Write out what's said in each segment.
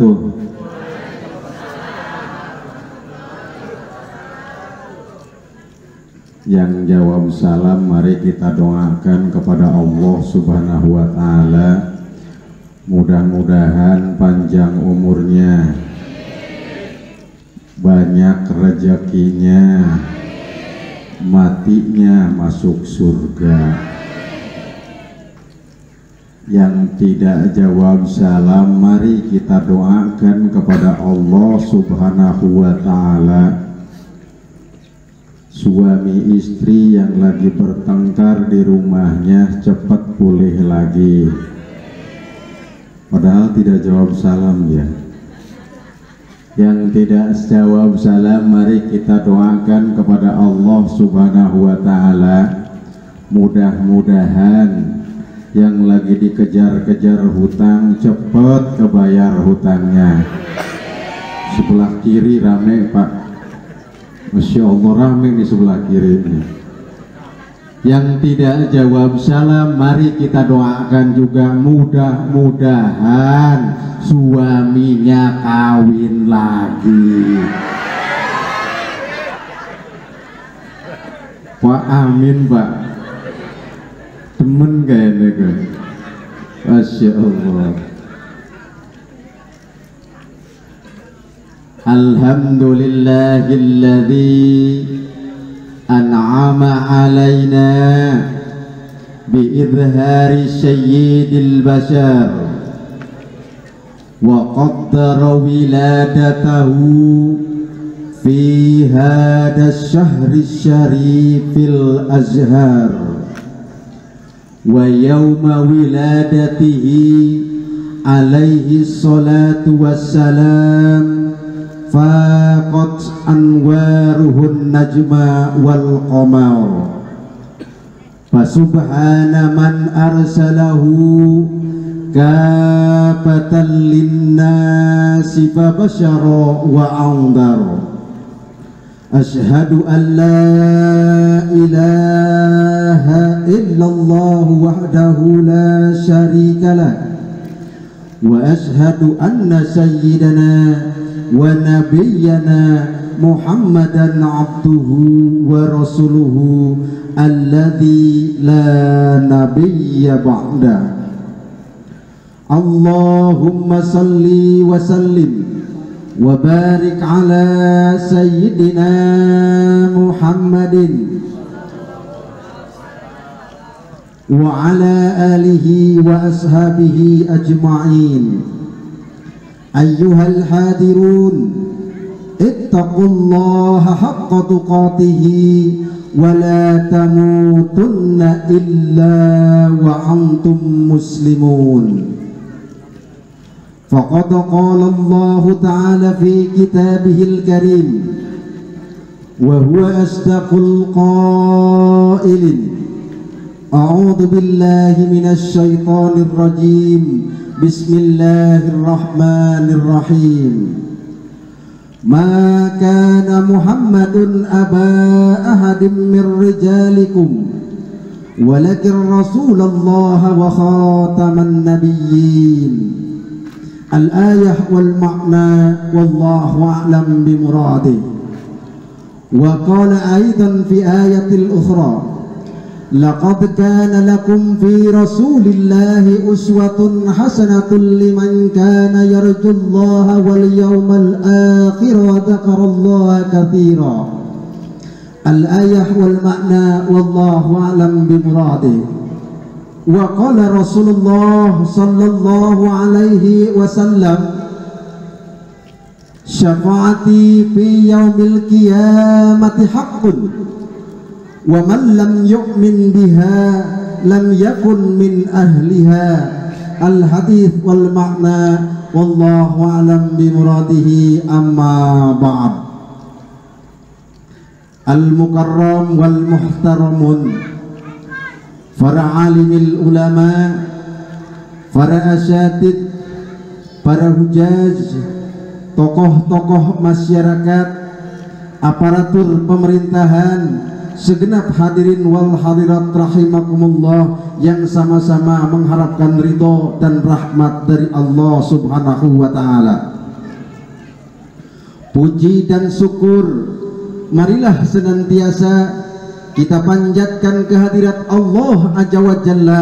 wabarakatuh. Yang jawab salam, mari kita doakan kepada Allah Subhanahu wa Ta'ala, mudah-mudahan panjang umurnya, banyak rezekinya, matinya masuk surga. Yang tidak jawab salam, mari kita doakan kepada Allah Subhanahu wa Ta'ala, suami istri yang lagi bertengkar di rumahnya cepat pulih lagi. Padahal tidak jawab salam ya. Yang tidak jawab salam, mari kita doakan kepada Allah Subhanahu wa Ta'ala, mudah-mudahan yang lagi dikejar-kejar hutang cepat kebayar hutangnya. Sebelah kiri rame Pak, Masya Allah, rame di sebelah kiri ini. Yang tidak jawab salam, mari kita doakan juga, mudah-mudahan suaminya kawin lagi. Pak, amin Pak. Temen kayaknya kan. Masya Allah. Alhamdulillahilladzi an'ama alaina biizhari sayyidil bashar wa qaddara wiladatahu fi hadha syahri syarifil azhar wa yawma wiladatihi alaihi salatu wassalam faqat anwaruhun najma wal qamar fasubhana man arsalahu kafatan linnasi fabashara wa anzara. Ashhadu an la ilaha illallah wahdahu la syarika lah wa ashhadu anna sayyidana wa nabiyyana Muhammadan abduhu wa rasuluhu alladzi la nabiyya ba'da. Allahumma salli wa sallim wa barik ala sayyidina Muhammadin wa ala alihi wa ashabihi ajma'in. Ayyuhal hadirun, ittaqullaha haqqa tuqatihi wa la tamutunna illa wa antum muslimun. Faqad qala Allah ta'ala fi kitabihil karim wa huwa asdaqul qailin. A'udzu billahi minasy syaithanir rajim. Bismillahirrahmanirrahim. Ma kana Muhammadun aba ahadin min rijalikum walakin Rasulullah wa khataman nabiyyin. Al-ayah wal ma'na wallahu a'lam bimuradi. Wa qala aidan fi ayatil ukhra, laqad kana lakum fi rasulillahi uswatun hasanatun liman kana yarjullaha wal yawmal akhir wa dzakarallaha katsira. Al-ayah wal ma'na wallahu a'lam bimuradi. Wa qala Rasulullah sallallahu alaihi wasallam, syafaati fi yaumil qiyamati haqqun wa man lam yu'min biha lam yakun min ahliha. Al hadits wal ma'na wallahu a'lam bi muradihi. Amma ba'd. Al mukarram wal muhtaramun, para alimil ulama, para asyatid, para hujaj, tokoh-tokoh masyarakat, aparatur pemerintahan, segenap hadirin wal hadirat rahimakumullah yang sama-sama mengharapkan ridho dan rahmat dari Allah Subhanahu wa taala. Puji dan syukur marilah senantiasa kita panjatkan kehadirat Allah Azza wa Jalla,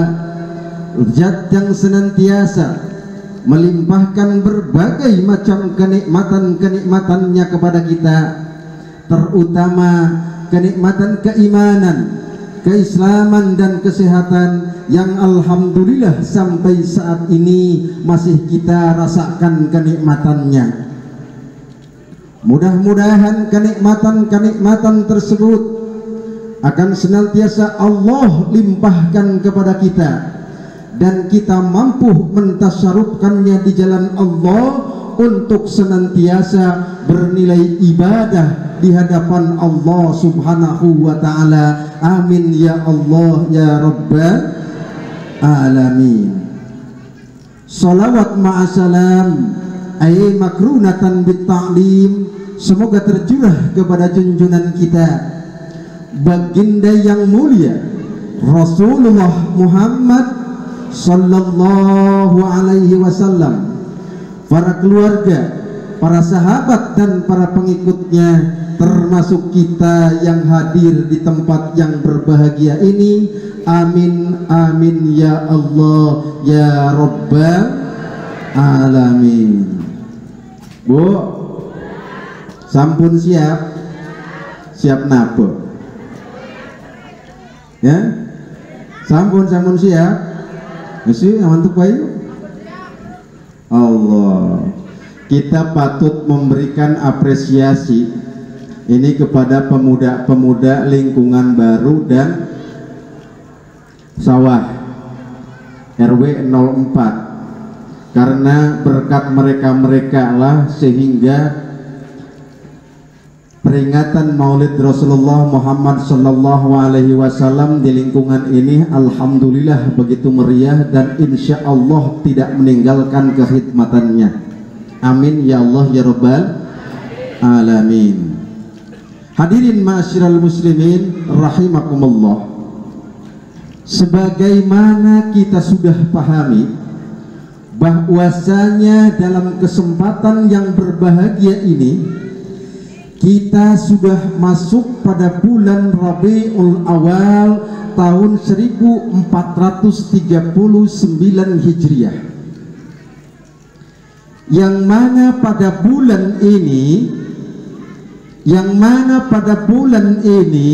Zat yang senantiasa melimpahkan berbagai macam kenikmatan-kenikmatannya kepada kita, terutama kenikmatan keimanan, keislaman dan kesehatan yang alhamdulillah sampai saat ini masih kita rasakan kenikmatannya. Mudah-mudahan kenikmatan-kenikmatan tersebut akan senantiasa Allah limpahkan kepada kita dan kita mampu mentasyarufkannya di jalan Allah untuk senantiasa bernilai ibadah di hadapan Allah Subhanahu wa taala. Amin ya Allah ya Rabbal alamin. Salawat ma'asalam ay makrunatan bit ta'lim, semoga tercurah kepada junjungan kita baginda yang mulia Rasulullah Muhammad sallallahu alaihi wasallam, para keluarga, para sahabat dan para pengikutnya, termasuk kita yang hadir di tempat yang berbahagia ini. Amin amin ya Allah ya Rabbal alamin. Bu, sampun siap? Siap napa? Ya? Sampun siap? Mesti ngantuk bayu. Allah, kita patut memberikan apresiasi ini kepada pemuda-pemuda lingkungan baru dan sawah RW 04, karena berkat mereka lah sehingga peringatan Maulid Rasulullah Muhammad sallallahu alaihi wasallam di lingkungan ini alhamdulillah begitu meriah dan insya Allah tidak meninggalkan kekhidmatannya. Amin ya Allah ya Rabbal alamin. Hadirin ma'asyiral muslimin rahimakumullah, sebagaimana kita sudah pahami bahwasanya dalam kesempatan yang berbahagia ini kita sudah masuk pada bulan Rabiul Awal tahun 1439 Hijriah, yang mana pada bulan ini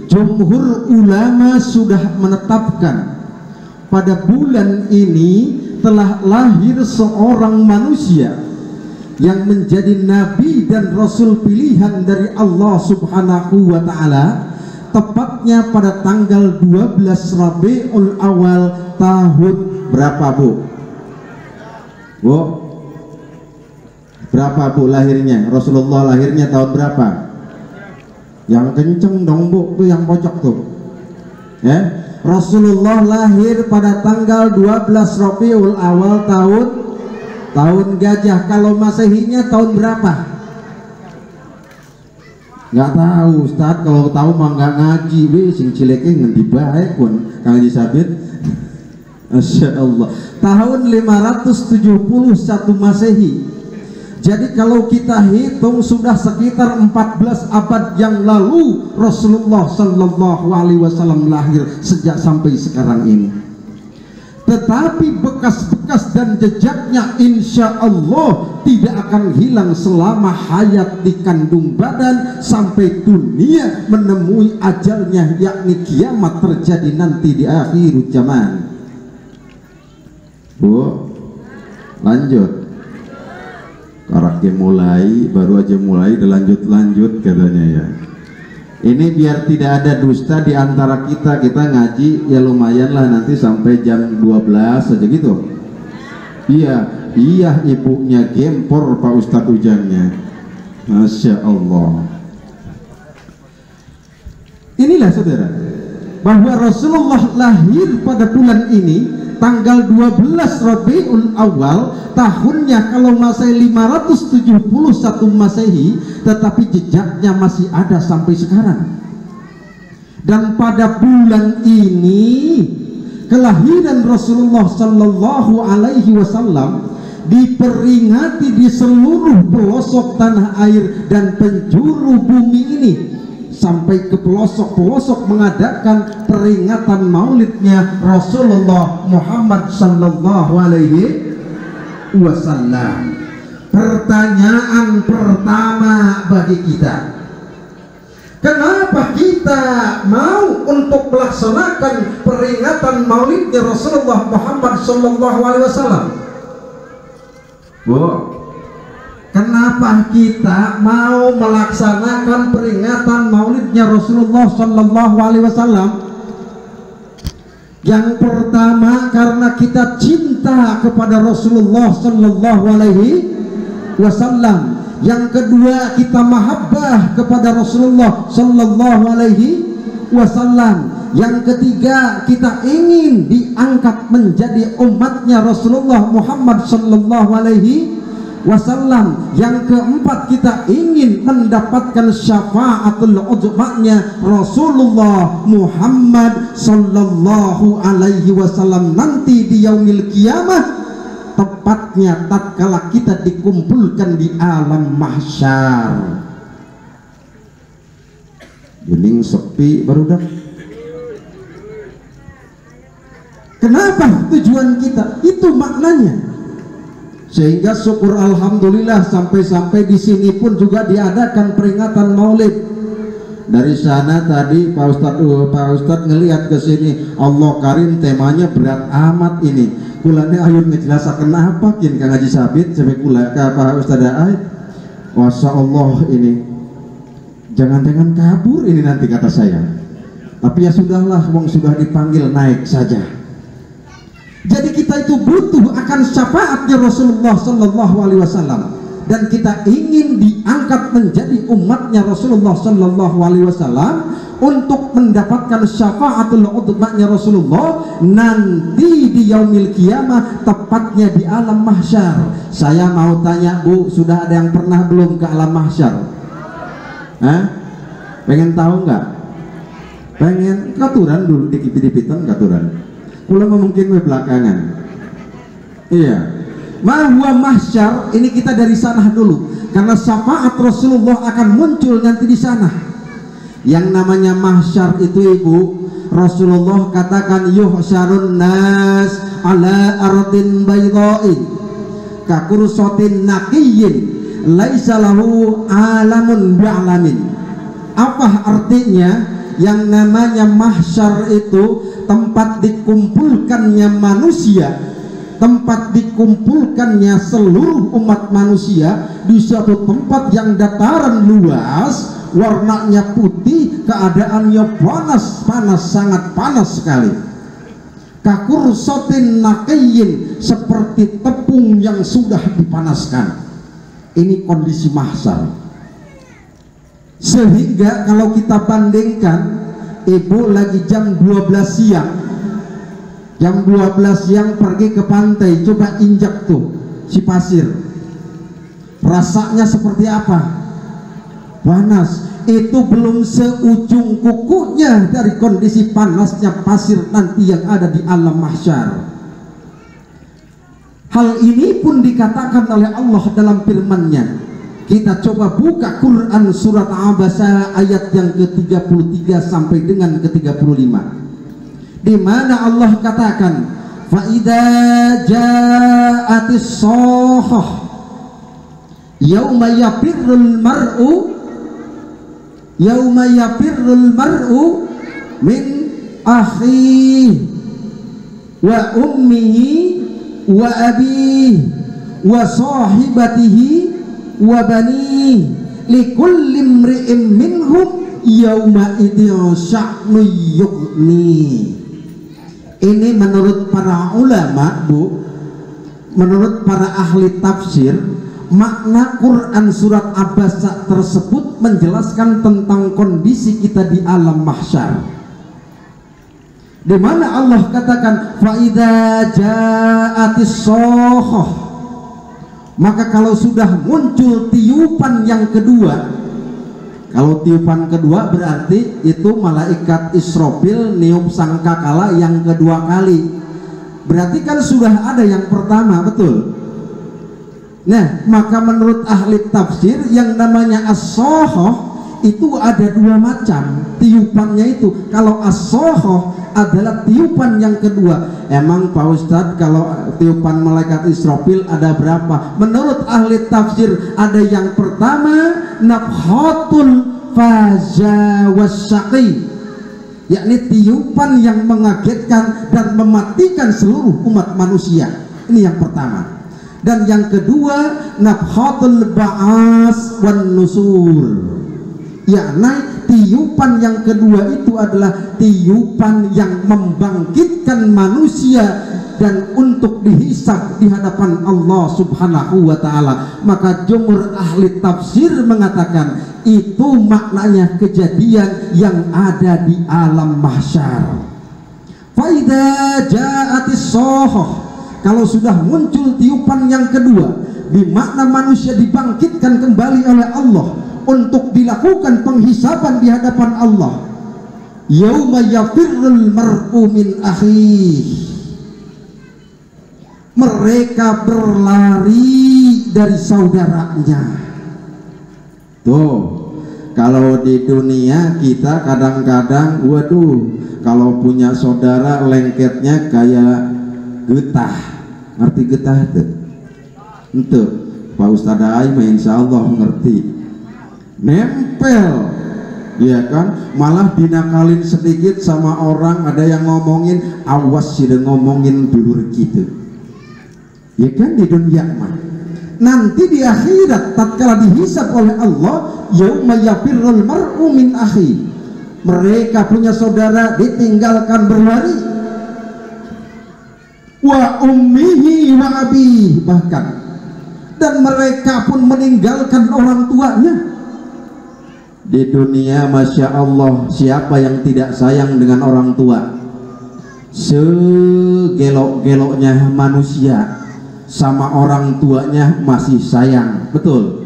jumhur ulama sudah menetapkan pada bulan ini telah lahir seorang manusia yang menjadi nabi dan rasul pilihan dari Allah Subhanahu wa taala, tepatnya pada tanggal 12 Rabiul Awal tahun berapa, Bu? Bu? Berapa Bu lahirnya? Rasulullah lahirnya tahun berapa? Yang kenceng dong Bu, tuh yang pojok tuh. Ya, Rasulullah lahir pada tanggal 12 Rabiul Awal tahun gajah. Kalau Masehinya tahun berapa? Nggak tahu Ustaz, kalau tahu mah nggak ngaji we sing cileke ngendi bae pun Kang Haji Sabit. Masyaallah, tahun 571 Masehi. Jadi kalau kita hitung sudah sekitar 14 abad yang lalu Rasulullah sallallahu alaihi wasallam lahir sejak sampai sekarang ini. Tetapi bekas-bekas dan jejaknya insya Allah tidak akan hilang selama hayat di kandung badan sampai dunia menemui ajalnya, yakni kiamat terjadi nanti di akhir zaman. Bu, lanjut. Karakter mulai, baru aja mulai, udah lanjut katanya ya. Ini biar tidak ada dusta di antara kita ngaji ya lumayan lah nanti sampai jam 12 saja gitu. Iya ibunya gempor Pak Ustadz Ujangnya. Masya Allah. Inilah saudara, bahwa Rasulullah lahir pada bulan ini tanggal 12 Rabiul Awal, tahunnya kalau Masehi 571 Masehi, tetapi jejaknya masih ada sampai sekarang. Dan pada bulan ini kelahiran Rasulullah sallallahu alaihi wasallam diperingati di seluruh pelosok tanah air dan penjuru bumi ini, sampai ke pelosok-pelosok mengadakan peringatan maulidnya Rasulullah Muhammad sallallahu alaihi wasallam. Pertanyaan pertama bagi kita, kenapa kita mau untuk melaksanakan peringatan maulidnya Rasulullah Muhammad sallallahu alaihi wasallam? Bu, kenapa kita mau melaksanakan peringatan maulidnya Rasulullah sallallahu alaihi wasallam? Yang pertama, karena kita cinta kepada Rasulullah sallallahu alaihi wasallam. Yang kedua, kita mahabbah kepada Rasulullah sallallahu alaihi wasallam. Yang ketiga, kita ingin diangkat menjadi umatnya Rasulullah Muhammad sallallahu alaihi wasallam. Yang keempat, kita ingin mendapatkan syafaatul uzmanya Rasulullah Muhammad sallallahu alaihi wasallam nanti di yaumil qiyamah, tepatnya tatkala kita dikumpulkan di alam mahsyar. Gening sepi baru dah. Kenapa tujuan kita? Itu maknanya. Sehingga syukur alhamdulillah sampai-sampai di sini pun juga diadakan peringatan maulid. Dari sana tadi Pak Ustadz ngelihat ke sini, Allah Karim temanya berat amat ini. Kulane ayun ngejelasaken apa kin Kang Haji Sabit sampai kula ka Pak Ustadz ai. Masya Allah ini. Jangan-jangan kabur ini nanti kata saya. Tapi ya sudahlah, wong sudah dipanggil naik saja. Jadi kita itu butuh akan syafaatnya Rasulullah sallallahu alaihi wasallam, dan kita ingin diangkat menjadi umatnya Rasulullah sallallahu alaihi wasallam untuk mendapatkan syafaatul uzmanya Rasulullah nanti di yaumil qiyamah, tepatnya di alam mahsyar. Saya mau tanya Bu, sudah ada yang pernah belum ke alam mahsyar? Pengen tahu nggak? Pengen katuran dulu dikit-dikitan katuran. Pulang mungkin belakangan. Iya. Mahwa mahsyar ini kita dari sana dulu, karena syafaat Rasulullah akan muncul nanti di sana. Yang namanya mahsyar itu Ibu, Rasulullah katakan yuhsyarun nas ala ardin baydha'in kakursatin naqiyyin laisa lahu alamun bi'alamin. Apa artinya? Yang namanya mahsyar itu tempat dikumpulkannya manusia, tempat dikumpulkannya seluruh umat manusia di suatu tempat yang dataran luas, warnanya putih, keadaannya panas, sangat panas sekali. Kakursatin naqiyyin, seperti tepung yang sudah dipanaskan. Ini kondisi mahsyar. Sehingga kalau kita bandingkan, Ibu lagi jam 12 siang, jam 12 siang pergi ke pantai, coba injak tuh si pasir, rasanya seperti apa? Panas. Itu belum seujung kukunya dari kondisi panasnya pasir nanti yang ada di alam mahsyar. Hal ini pun dikatakan oleh Allah dalam firman-Nya. Kita coba buka Quran surat Abasa ayat yang ke-33 sampai dengan ke-35, di mana Allah katakan, fa idza ja'atis shakhah yauma yafirrul mar'u min akhihi wa ummihi wa abihi wa sahibatihi wa bani likulli imri'in minhum yauma idzin sya'nu yughni. Ini menurut para ulama, Bu, menurut para ahli tafsir, makna Quran surat Abasa tersebut menjelaskan tentang kondisi kita di alam mahsyar, di mana Allah katakan fa idza ja'atis shakhah, maka kalau sudah muncul tiupan yang kedua, Kalau tiupan kedua berarti itu malaikat Israfil niup sangkakala yang kedua kali. Berarti kan sudah ada yang pertama, betul? Nah, maka menurut ahli tafsir yang namanya as-sohoh itu ada dua macam tiupannya itu. Kalau as-sohoh adalah tiupan yang kedua. Emang Pak Ustadz kalau tiupan malaikat Israfil ada berapa? Menurut ahli tafsir ada yang pertama nafhatul faza wasyaqi, yakni tiupan yang mengagetkan dan mematikan seluruh umat manusia. Ini yang pertama. Dan yang kedua nafhatul ba'as wan nusur, yakni tiupan yang kedua itu adalah tiupan yang membangkitkan manusia dan untuk dihisab di hadapan Allah Subhanahu wa ta'ala. Maka jumhur ahli tafsir mengatakan itu maknanya kejadian yang ada di alam mahsyar. Faida ja'atis sohoh, kalau sudah muncul tiupan yang kedua, bermakna manusia dibangkitkan kembali oleh Allah untuk dilakukan penghisaban di hadapan Allah. Yauma yafirrul mar'u min akhihi, mereka berlari dari saudaranya. Tuh, kalau di dunia kita kadang-kadang, waduh, kalau punya saudara lengketnya kayak getah. Ngerti getah itu? Itu Pak Ustadz Aim insya Allah ngerti. Nempel, ya kan? Malah dinakalin sedikit sama orang, ada yang ngomongin, awas sih ngomongin dulur gitu. Ya kan, di dunia mah. Nanti di akhirat tatkala dihisab oleh Allah, yauma yafirrul mar'u min akhi, mereka punya saudara ditinggalkan berlari, wa ummihi wa abihi, bahkan dan mereka pun meninggalkan orang tuanya. Di dunia Masya Allah, siapa yang tidak sayang dengan orang tua? Segelok-geloknya manusia sama orang tuanya masih sayang, betul?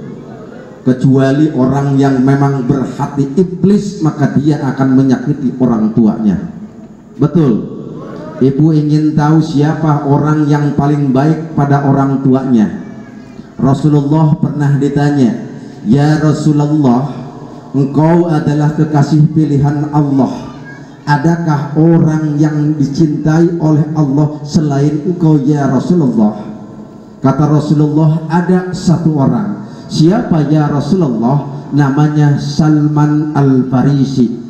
Kecuali orang yang memang berhati iblis, maka dia akan menyakiti orang tuanya, betul? Ibu ingin tahu siapa orang yang paling baik pada orang tuanya? Rasulullah pernah ditanya, ya Rasulullah, engkau adalah kekasih pilihan Allah, adakah orang yang dicintai oleh Allah selain engkau ya Rasulullah? Kata Rasulullah, ada satu orang. Siapa ya Rasulullah? Namanya Salman Al-Farisi.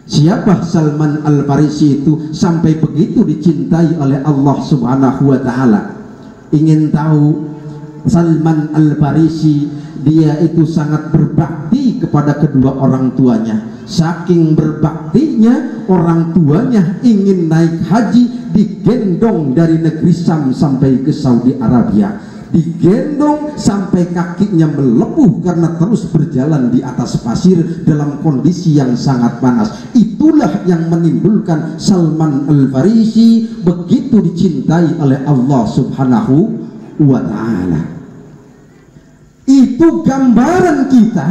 Siapa Salman Al-Farisi itu sampai begitu dicintai oleh Allah Subhanahu wa ta'ala? Ingin tahu? Salman Al-Farisi dia itu sangat berbakti kepada kedua orang tuanya. Saking berbaktinya, orang tuanya ingin naik haji, digendong dari negeri Syam sampai ke Saudi Arabia, digendong sampai kakinya melepuh karena terus berjalan di atas pasir dalam kondisi yang sangat panas. Itulah yang menimbulkan Salman Al-Farisi begitu dicintai oleh Allah Subhanahu wa ta'ala. Itu gambaran kita,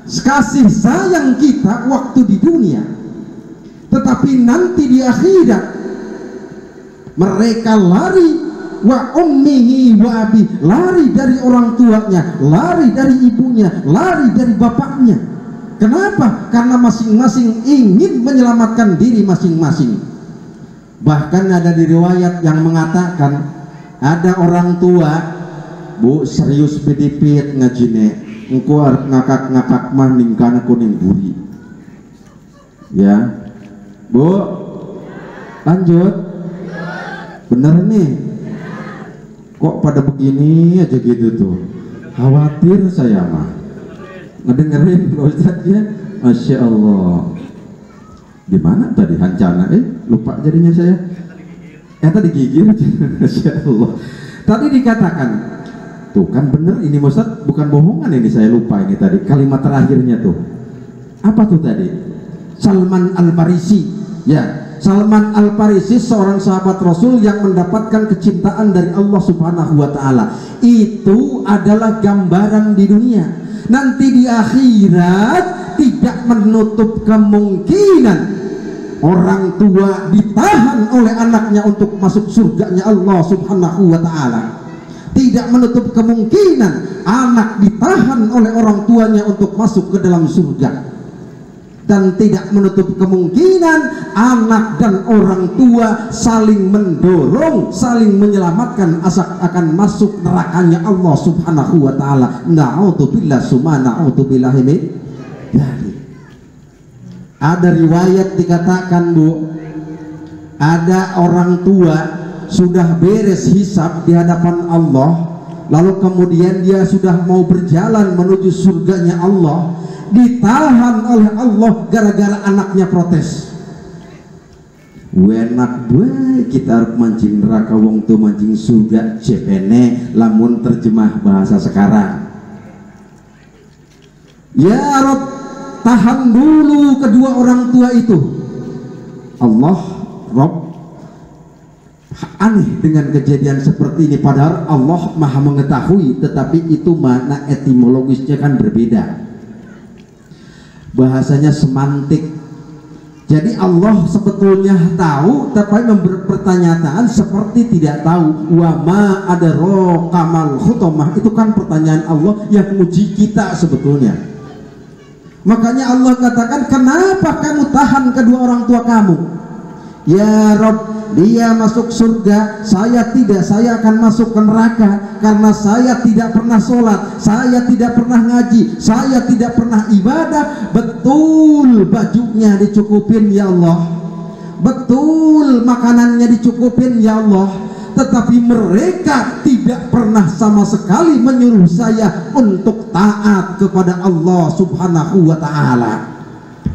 kasih sayang kita waktu di dunia. Tetapi nanti di akhirat mereka lari, wa ummihi wa abi, lari dari orang tuanya, lari dari ibunya, lari dari bapaknya. Kenapa? Karena masing-masing ingin menyelamatkan diri masing-masing. Bahkan ada di riwayat yang mengatakan ada orang tua, bu serius bedipit ngajine, engkau ngakak-ngakak mah ningkana kuning buri. Ya, bu, lanjut. Bener nih, kok pada begini aja gitu tuh, khawatir saya mah ngedengerin Pak Ustadz ya. Masya Allah, gimana tadi hancana? Lupa jadinya saya. Tadi gigir. Masya Allah. Tadi dikatakan, tuh kan bener ini Ustadz, bukan bohongan ini, saya lupa ini tadi kalimat terakhirnya tuh. Apa tuh tadi? Salman Al-Farisi, ya. Salman Al-Farisi seorang sahabat Rasul yang mendapatkan kecintaan dari Allah Subhanahu wa ta'ala. Itu adalah gambaran di dunia. Nanti di akhirat tidak menutup kemungkinan orang tua ditahan oleh anaknya untuk masuk surganya Allah Subhanahu wa ta'ala. Tidak menutup kemungkinan anak ditahan oleh orang tuanya untuk masuk ke dalam surga. Dan tidak menutup kemungkinan anak dan orang tua saling mendorong, saling menyelamatkan akan masuk nerakanya Allah Subhanahu wa ta'ala. Na'udzubillah summa na'udzubillahi min dzalik. Ada riwayat dikatakan, Bu, ada orang tua sudah beres hisab di hadapan Allah, lalu kemudian dia sudah mau berjalan menuju surganya Allah, ditahan oleh Allah gara-gara anaknya protes. Enak bae kita harus mancing neraka wong tuh mancing surga, cepene lamun terjemah bahasa sekarang. Ya Rob, tahan dulu kedua orang tua itu. Allah, Rob, aneh dengan kejadian seperti ini, padahal Allah maha mengetahui, tetapi itu makna etimologisnya kan berbeda, bahasanya semantik. Jadi Allah sebetulnya tahu, tapi memberi pertanyaan seperti tidak tahu. Wa ma adraka mal khutamah, itu kan pertanyaan Allah yang menguji kita sebetulnya. Makanya Allah katakan, kenapa kamu tahan kedua orang tua kamu? Ya Rob, dia masuk surga, saya tidak, saya akan masuk ke neraka karena saya tidak pernah sholat, saya tidak pernah ngaji, saya tidak pernah ibadah. Betul bajunya dicukupin ya Allah, betul makanannya dicukupin ya Allah, tetapi mereka tidak pernah sama sekali menyuruh saya untuk taat kepada Allah Subhanahu wa ta'ala.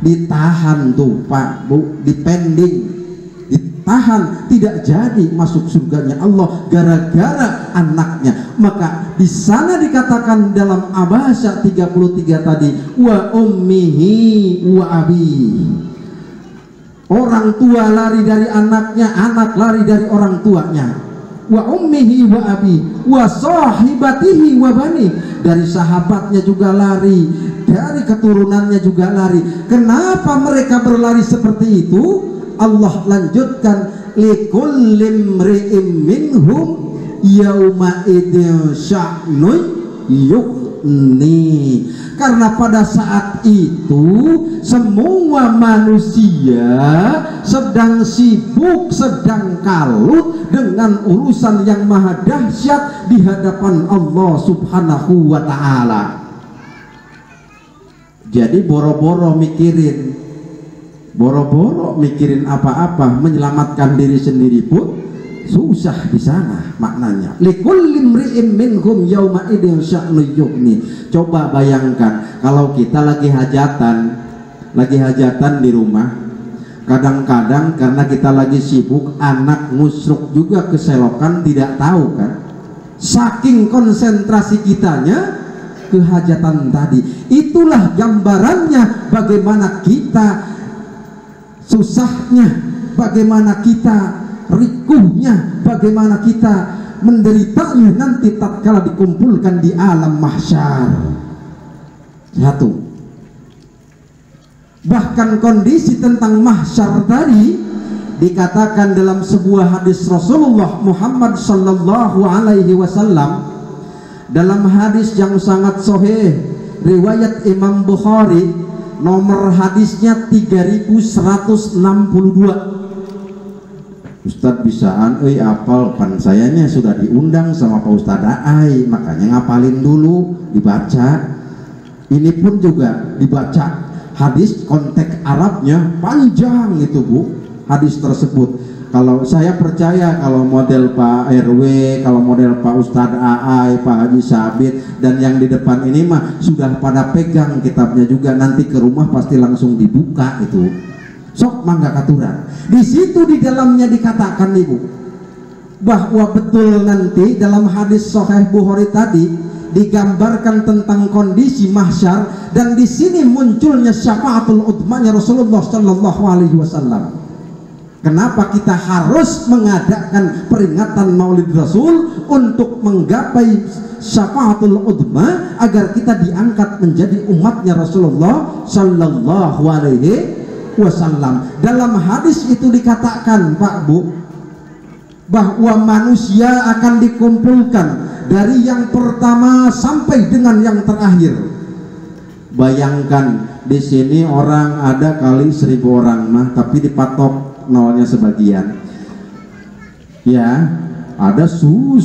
Ditahan tuh Pak Bu, dipending, ditahan, tidak jadi masuk surganya Allah gara-gara anaknya. Maka di sana dikatakan dalam Abasa 33 tadi, wa ummihi wa abi. Orang tua lari dari anaknya, anak lari dari orang tuanya. Wa ummihi wa abi wa sahibatihi wa bani, dari sahabatnya juga lari, dari keturunannya juga lari. Kenapa mereka berlari seperti itu? Allah lanjutkan, likullim ri'im minhum yauma idzin sya'nun yughni. Karena pada saat itu semua manusia sedang sibuk, sedang kalut dengan urusan yang maha dahsyat di hadapan Allah Subhanahu wa ta'ala. Jadi boro-boro mikirin apa-apa, menyelamatkan diri sendiri pun susah di sana maknanya. Likullim ri'im minhum yauma idzin sya'nu yughni. Coba bayangkan kalau kita lagi hajatan di rumah, kadang-kadang karena kita lagi sibuk, anak musruk juga keselokan, tidak tahu kan, saking konsentrasi kitanya ke hajatan tadi. Itulah gambarannya bagaimana kita susahnya, bagaimana kita rikuhnya, bagaimana kita menderitanya nanti tatkala dikumpulkan di alam mahsyar. Satu, bahkan kondisi tentang mahsyar tadi dikatakan dalam sebuah hadis Rasulullah Muhammad sallallahu alaihi wasallam, dalam hadis yang sangat sahih riwayat Imam Bukhari, nomor hadisnya 3162. Ustadz bisaan apal, pan sayanya sudah diundang sama Pak Ustadz Aai, makanya ngapalin dulu, dibaca. Ini pun juga dibaca hadis, konteks Arabnya panjang itu Bu, hadis tersebut. Kalau saya percaya kalau model Pak RW, kalau model Pak Ustadz Aai, Pak Haji Sabit, dan yang di depan ini mah sudah pada pegang kitabnya juga, nanti ke rumah pasti langsung dibuka itu. Sok mangga katuran. Di situ di dalamnya dikatakan Ibu bahwa betul nanti dalam hadis Sahih Bukhari tadi digambarkan tentang kondisi mahsyar, dan di sini munculnya syafaatul udmanya Rasulullah sallallahu alaihi wasallam. Kenapa kita harus mengadakan peringatan Maulid Rasul? Untuk menggapai syafaatul udma, agar kita diangkat menjadi umatnya Rasulullah Sallallahu Alaihi Wasallam. Dalam hadis itu dikatakan, Pak Bu, bahwa manusia akan dikumpulkan dari yang pertama sampai dengan yang terakhir. Bayangkan di sini orang ada kali 1000 orang mah, tapi dipatok nolnya sebagian. Ya, ada 1000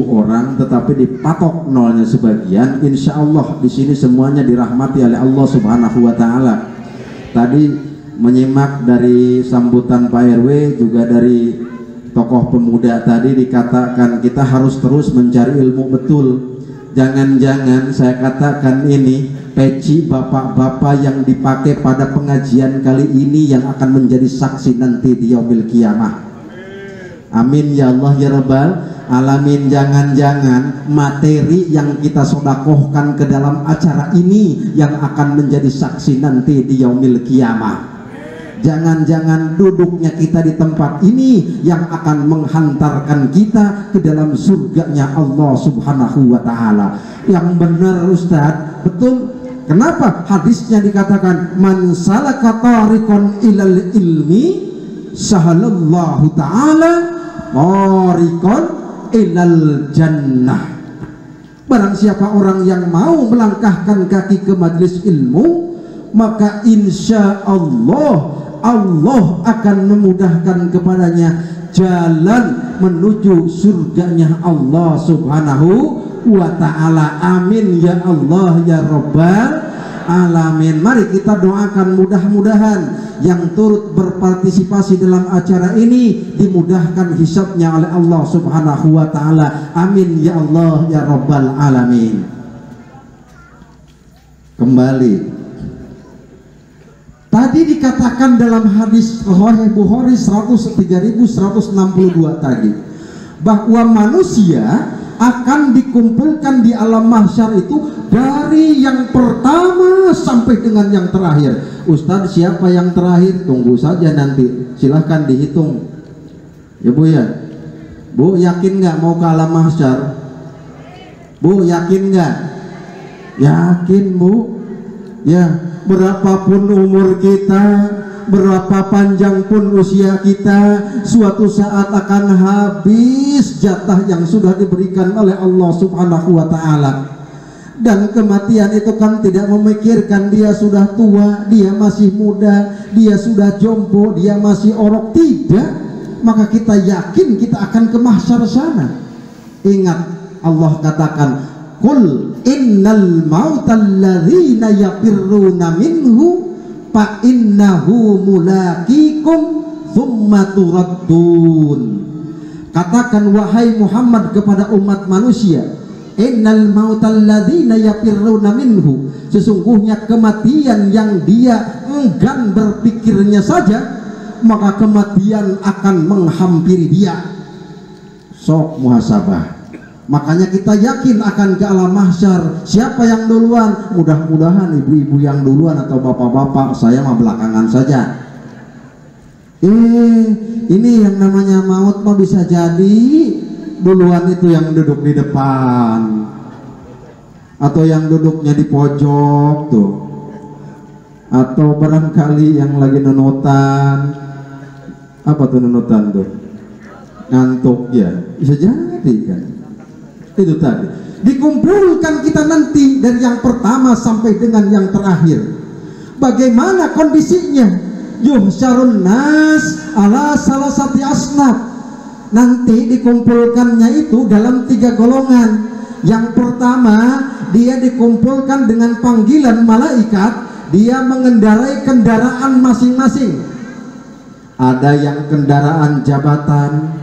orang tetapi dipatok nolnya sebagian. Insya Allah di sini semuanya dirahmati oleh Allah Subhanahu Wa Taala. Tadi menyimak dari sambutan Pak RW, juga dari tokoh pemuda tadi dikatakan kita harus terus mencari ilmu betul. Jangan-jangan saya katakan ini peci bapak-bapak yang dipakai pada pengajian kali ini yang akan menjadi saksi nanti di yaumil kiamah. Amin ya Allah ya Rabbal alamin. Jangan-jangan materi yang kita sodakohkan ke dalam acara ini yang akan menjadi saksi nanti di yaumil kiamah. Jangan-jangan duduknya kita di tempat ini yang akan menghantarkan kita ke dalam surganya Allah Subhanahu Wa Ta'ala. Yang benar Ustadz, betul. Kenapa hadisnya dikatakan man salaka tariqan ilal ilmi sahalallahu ta'ala tariqan ilal jannah. Barang siapa orang yang mau melangkahkan kaki ke majelis ilmu, maka insya Allah akan memudahkan kepadanya jalan menuju surganya Allah Subhanahu Wa Ta'ala. Amin ya Allah ya Rabbal alamin. Mari kita doakan mudah-mudahan yang turut berpartisipasi dalam acara ini dimudahkan hisabnya oleh Allah Subhanahu Wa Ta'ala. Amin ya Allah ya Rabbal alamin. Kembali, tadi dikatakan dalam hadis Sahih Bukhari 3162 tadi, bahwa manusia akan dikumpulkan di alam mahsyar itu dari yang pertama sampai dengan yang terakhir. Ustadz, siapa yang terakhir? Tunggu saja nanti, silahkan dihitung ya Bu ya. Bu yakin nggak mau ke alam mahsyar? Bu yakin nggak? Yakin Bu ya. Berapapun umur kita, berapa panjang pun usia kita, suatu saat akan habis jatah yang sudah diberikan oleh Allah Subhanahu Wa Ta'ala. Dan kematian itu kan tidak memikirkan dia sudah tua, dia masih muda, dia sudah jompo, dia masih orok. Tidak. Maka kita yakin kita akan ke mahsyar sana. Ingat, Allah katakan, Qul innal mautal ladzina yafirruna minhu fa innahu mulaqikum tsumma turaddun. Katakan wahai Muhammad kepada umat manusia, innal mautal ladzina yafirruna minhu, sesungguhnya kematian yang dia enggan berpikirnya saja, maka kematian akan menghampiri dia. Sok muhasabah. Makanya kita yakin akan ke alam mahsyar. Siapa yang duluan? Mudah-mudahan ibu-ibu yang duluan atau bapak-bapak, saya mah belakangan saja. Ini yang namanya maut mah bisa jadi duluan itu yang duduk di depan, atau yang duduknya di pojok tuh, atau barangkali yang lagi nunutan. Apa tuh nunutan tuh? Ngantuk ya, bisa jadi kan. Itu tadi dikumpulkan kita nanti dari yang pertama sampai dengan yang terakhir. Bagaimana kondisinya? Yuhsyarun nas ala salasati asnaf. Nanti dikumpulkannya itu dalam 3 golongan. Yang pertama, dia dikumpulkan dengan panggilan malaikat. Dia mengendarai kendaraan masing-masing. Ada yang kendaraan jabatan,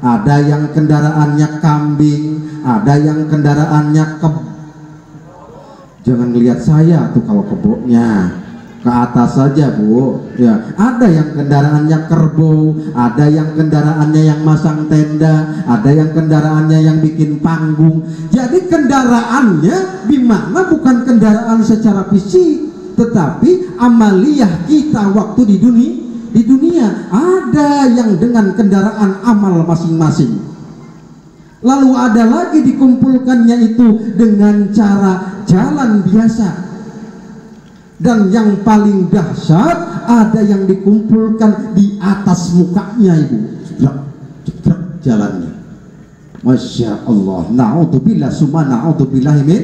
ada yang kendaraannya kambing, ada yang kendaraannya jangan lihat saya tuh kalau keboknya ke atas saja Bu ya. Ada yang kendaraannya kerbau, ada yang kendaraannya yang masang tenda, ada yang kendaraannya yang bikin panggung. Jadi kendaraannya dimana bukan kendaraan secara fisik, tetapi amaliyah kita waktu di di dunia, ada yang dengan kendaraan amal masing-masing, lalu ada lagi dikumpulkannya itu dengan cara jalan biasa, dan yang paling dahsyat ada yang dikumpulkan di atas mukanya, ibu, cekrek jalannya, masya Allah, naudzubillah summa naudzubillah min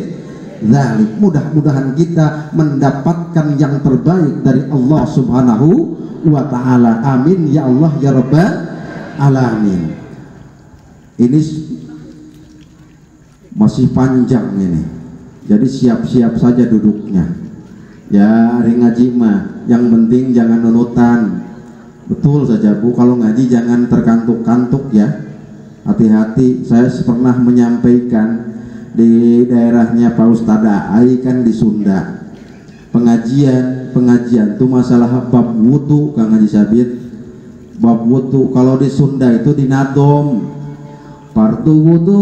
dzalik. Mudah-mudahan kita mendapatkan yang terbaik dari Allah Subhanahu wa ta'ala, amin ya Allah ya rabbal alamin. Ini masih panjang ini, jadi siap-siap saja duduknya ya. Hari ngaji mah yang penting jangan nunutan, betul saja Bu, kalau ngaji jangan terkantuk-kantuk ya, hati-hati. Saya pernah menyampaikan di daerahnya Pak Ustadz Ai kan di Sunda, pengajian tuh masalah bab wudu, Kang Haji Sabit, bab wudu. Kalau di Sunda itu dinadom, fardu wudu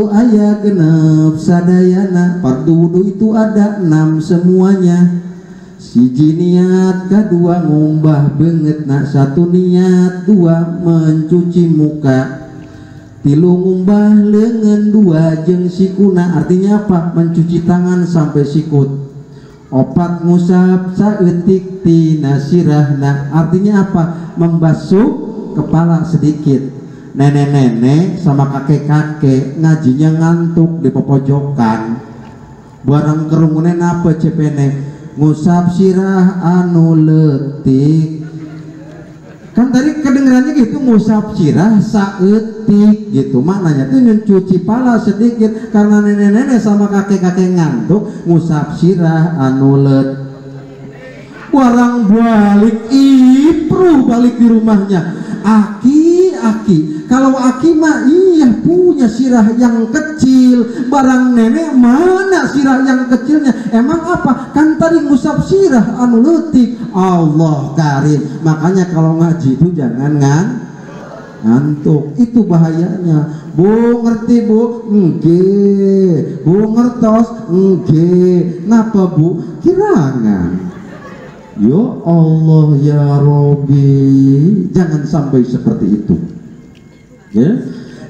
aya genep sadayana. Fardu wudu itu ada 6 semuanya. Siji niat, kedua ngombah banget, nak 1 niat, 2 mencuci muka, 3 ngumbah lengan, 2 jeung sikuna. Artinya apa? Mencuci tangan sampai sikut. 4 ngusap saeutik tina sirahna. Artinya apa? Membasuh kepala sedikit. Nenek-nenek sama kakek-kakek ngajinya ngantuk di pojokan, barang kerumunan apa cepene ngusap sirah anu leutik. Kan tadi kedengarannya gitu, ngusap sirah saeutik gitu, maknanya tuh mencuci pala sedikit. Karena nenek-nenek sama kakek-kakek ngantuk, ngusap sirah anu leutik. Barang balik ipru balik di rumahnya, aki kalau aki mah iya punya sirah yang kecil, barang nenek mana sirah yang kecilnya? Emang apa? Kan tadi ngusap sirah anu leutik. Allah karim. Makanya kalau ngaji itu jangan ngantuk, itu bahayanya. Bu ngerti Bu? Nggih. Bu ngertos? Nggih. Ngapa Bu? Kirangan. Ya Allah ya Robbi, jangan sampai seperti itu ya.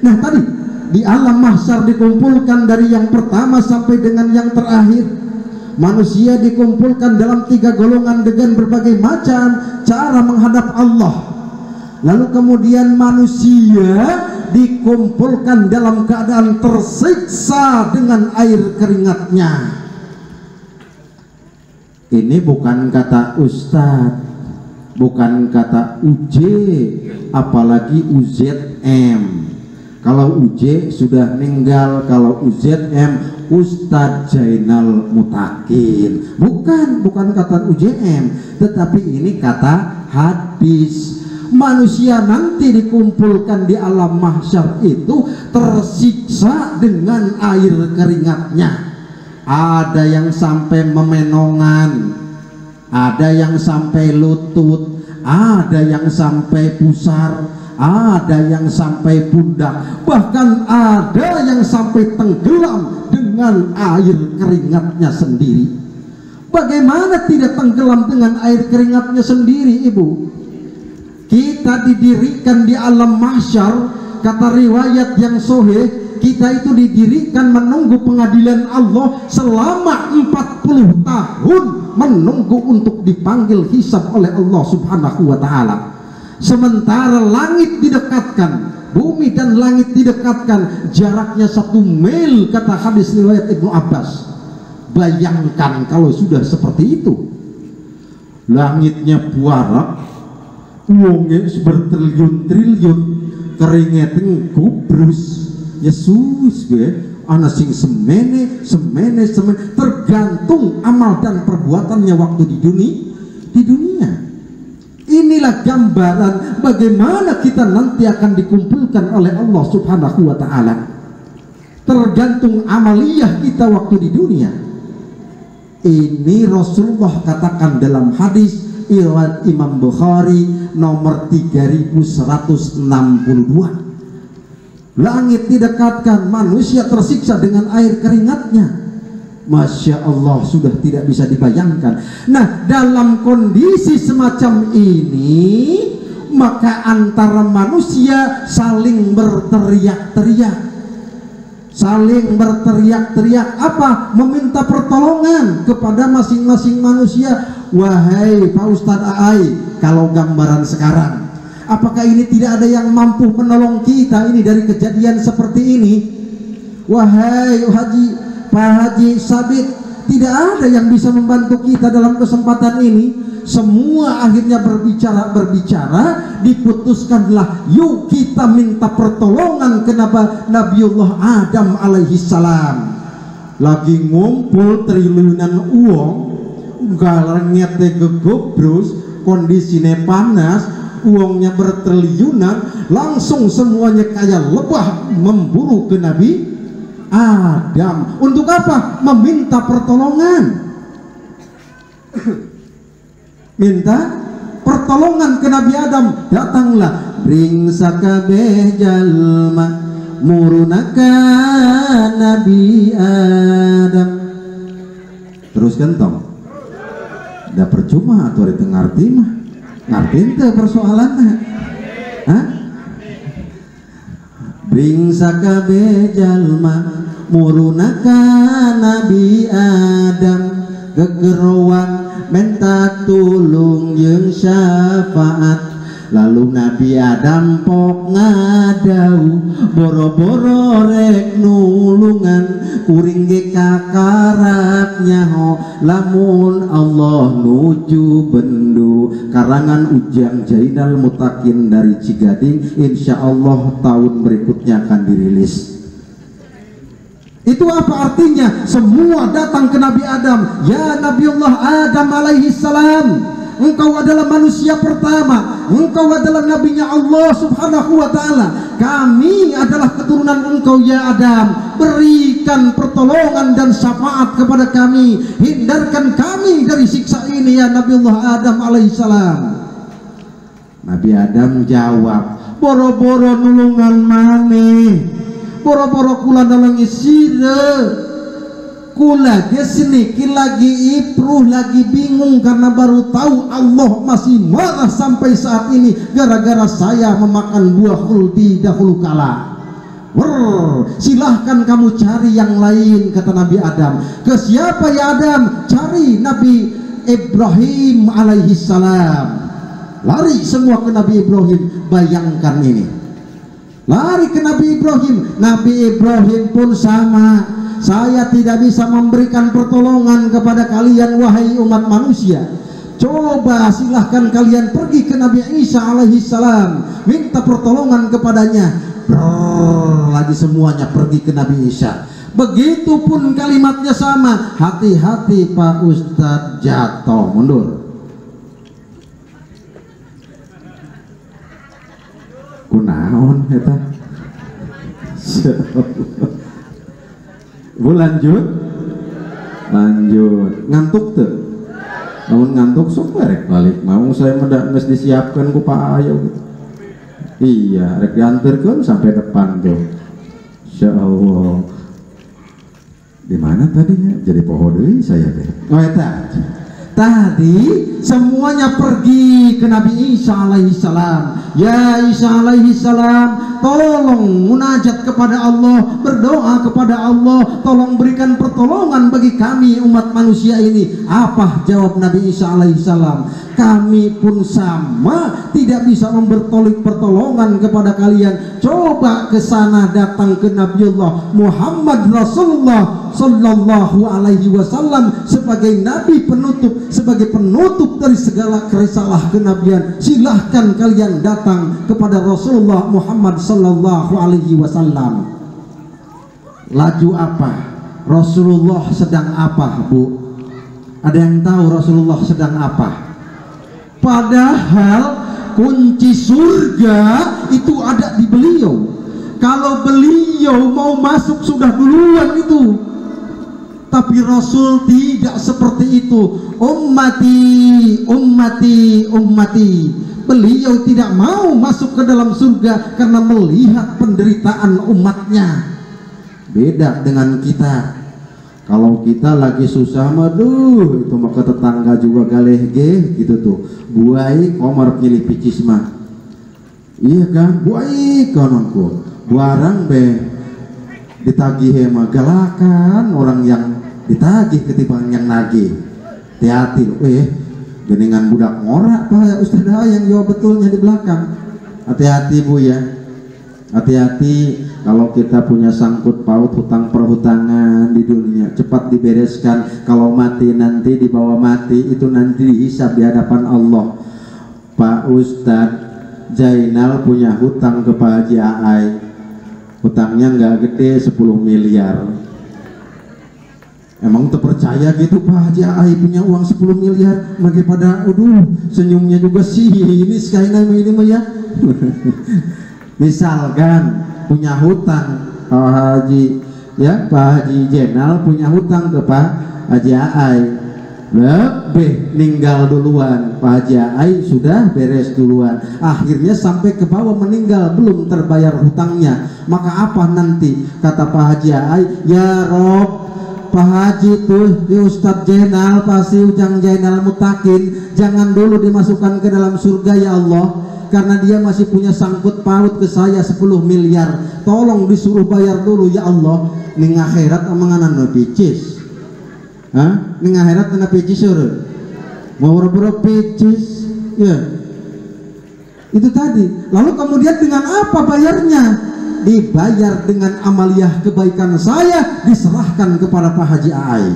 Nah tadi di alam mahsyar dikumpulkan dari yang pertama sampai dengan yang terakhir. Manusia dikumpulkan dalam 3 golongan dengan berbagai macam cara menghadap Allah. Lalu kemudian manusia dikumpulkan dalam keadaan tersiksa dengan air keringatnya. Ini bukan kata Ustadz, bukan kata UJ, apalagi UZM. Kalau UJ sudah meninggal, kalau UZM Ustadz Jainal Mutakin. Bukan kata UJM, tetapi ini kata hadis. Manusia nanti dikumpulkan di alam mahsyar itu tersiksa dengan air keringatnya. Ada yang sampai memenongan, ada yang sampai lutut, ada yang sampai pusar, ada yang sampai pundak, bahkan ada yang sampai tenggelam dengan air keringatnya sendiri. Bagaimana tidak tenggelam dengan air keringatnya sendiri, Ibu? Kita didirikan di alam mahsyar, kata riwayat yang sahih, kita itu didirikan menunggu pengadilan Allah selama 40 tahun, menunggu untuk dipanggil hisab oleh Allah Subhanahu wa ta'ala. Sementara langit didekatkan, bumi dan langit didekatkan, jaraknya 1 mil, kata hadis riwayat Ibnu Abbas. Bayangkan kalau sudah seperti itu, langitnya puarak, uangnya bertriliun-triliun, keringetnya kubrus. Yesus ana sing semene, tergantung amal dan perbuatannya waktu di dunia. Inilah gambaran bagaimana kita nanti akan dikumpulkan oleh Allah Subhanahu wa ta'ala. Tergantung amaliyah kita waktu di dunia. Ini Rasulullah katakan dalam hadis riwayat Imam Bukhari nomor 3162. Langit didekatkan, manusia tersiksa dengan air keringatnya. Masya Allah, sudah tidak bisa dibayangkan. Nah, dalam kondisi semacam ini, maka antara manusia saling berteriak-teriak. Saling berteriak-teriak apa? Meminta pertolongan kepada masing-masing manusia. Wahai Pak Ustadz Aai, kalau gambaran sekarang, apakah ini tidak ada yang mampu menolong kita ini dari kejadian seperti ini? Wahai Pak Haji Sabit, tidak ada yang bisa membantu kita dalam kesempatan ini. Semua akhirnya berbicara, diputuskanlah, yuk kita minta pertolongan kenapa Nabiullah Adam alaihi salam. Lagi ngumpul triliunan uang, galangnya gegobrus, kondisinya panas, uangnya bertriliunan, langsung semuanya kayak lebah memburu ke Nabi Adam. Untuk apa? Meminta pertolongan. Minta pertolongan ke Nabi Adam. Datanglah bringsa kabeh jalma murunaka Nabi Adam. Terus gentong. Udah percuma atuh itu ngarti mah. Ngarti teh persoalannya. Hah? Bringsa kabeh jalma murunaka Nabi Adam, gegerowan minta tulung jeung syafaat. Lalu Nabi Adam pok ngadau, boro-boro rek nulungan, kuring ge kakarak nyaho lamun Allah nuju bendu. Karangan Ujang Jainal Mutakin dari Cigading, insyaallah tahun berikutnya akan dirilis. Itu apa artinya? Semua datang ke Nabi Adam. Ya Nabiullah Adam alaihi salam, engkau adalah manusia pertama, engkau adalah nabinya Allah subhanahu wa ta'ala, kami adalah keturunan engkau ya Adam. Berikan pertolongan dan syafaat kepada kami, hindarkan kami dari siksa ini ya Nabiullah Adam alaihi salam. Nabi Adam jawab, boro-boro nulungan maneh, boro-boro kula nolongi sire, kula geseniki lagi ipruh, lagi bingung karena baru tahu Allah masih marah sampai saat ini gara-gara saya memakan buah khuldi dahulu kala. Silahkan kamu cari yang lain, kata Nabi Adam. Ke siapa ya Adam? Cari Nabi Ibrahim alaihi salam. Lari semua ke Nabi Ibrahim. Bayangkan ini, lari ke Nabi Ibrahim. Nabi Ibrahim pun sama. Saya tidak bisa memberikan pertolongan kepada kalian wahai umat manusia. Coba silahkan kalian pergi ke Nabi Isa alaihi salam, minta pertolongan kepadanya. Lagi semuanya pergi ke Nabi Isa. Begitupun kalimatnya sama. Hati-hati Pak Ustadz, jatuh mundur. Kunaon eta? Bu lanjut ngantuk tuh, namun ngantuk sok rek balik mau saya mendak nges disiapkan ku Pak Ayo gitu. Iya rek diantarkan sampai depan tuh. Insya Allah. Di mana tadinya jadi pohon deui saya teh. Oh eta tadi semuanya pergi ke Nabi Isa alaihi salam. Ya Isa alaihi salam, tolong munajat kepada Allah, berdoa kepada Allah, tolong berikan pertolongan bagi kami umat manusia ini. Apa jawab Nabi Isa alaihi salam? Kami pun sama, tidak bisa memberi pertolongan kepada kalian. Coba ke sana, datang ke Nabiullah Muhammad Rasulullah sallallahu alaihi wasallam sebagai nabi penutup, sebagai penutup dari segala risalah kenabian. Silahkan kalian datang kepada Rasulullah Muhammad sallallahu alaihi wasallam. Laju apa? Rasulullah sedang apa, Bu? Ada yang tahu Rasulullah sedang apa? Padahal kunci surga itu ada di beliau. Kalau beliau mau masuk sudah duluan itu. Tapi Rasul tidak seperti itu. Ummati, ummati, ummati. Beliau tidak mau masuk ke dalam surga karena melihat penderitaan umatnya. Beda dengan kita. Kalau kita lagi susah maduh itu maka tetangga juga galeh gitu tuh. Buai komar pilih picis mah. Iya kan? Buai kononku. Barang be ditagih mah galakan orang yang ditagih ketimbang yang nagih. Hati-hati loh, geningan budak ngorak Pak Ustaz yang jawab betulnya di belakang. Hati-hati Bu ya. Hati-hati kalau kita punya sangkut paut hutang perhutangan di dunia, cepat dibereskan. Kalau mati nanti dibawa mati itu nanti dihisab di hadapan Allah. Pak Ustadz Zainal punya hutang ke Pak Haji Aai, hutangnya nggak gede 10 miliar. Emang terpercaya gitu Pak Haji Aai punya uang 10 miliar? Bagaimana senyumnya juga sih ini sekalian ini mah ya. Misalkan punya hutang Pak Haji ya, Pak Haji Zainal punya hutang ke Pak Haji Aai, lebih ninggal duluan. Pak Haji Aai sudah beres duluan, akhirnya sampai ke bawah meninggal belum terbayar hutangnya. Maka apa nanti kata Pak Haji Aai, ya Rob, Pak Haji tuh di Ustadz Zainal pasti Ujang Zainal mutakin jangan dulu dimasukkan ke dalam surga ya Allah, karena dia masih punya sangkut paut ke saya 10 miliar. Tolong disuruh bayar dulu ya Allah. Ning akhirat amanganan no picis. Hah? Ning akhirat kena picis ora? Mau boro-boro picis. Ya. Itu tadi. Lalu kemudian dengan apa bayarnya? Dibayar dengan amaliyah kebaikan saya diserahkan kepada Pak Haji Aai.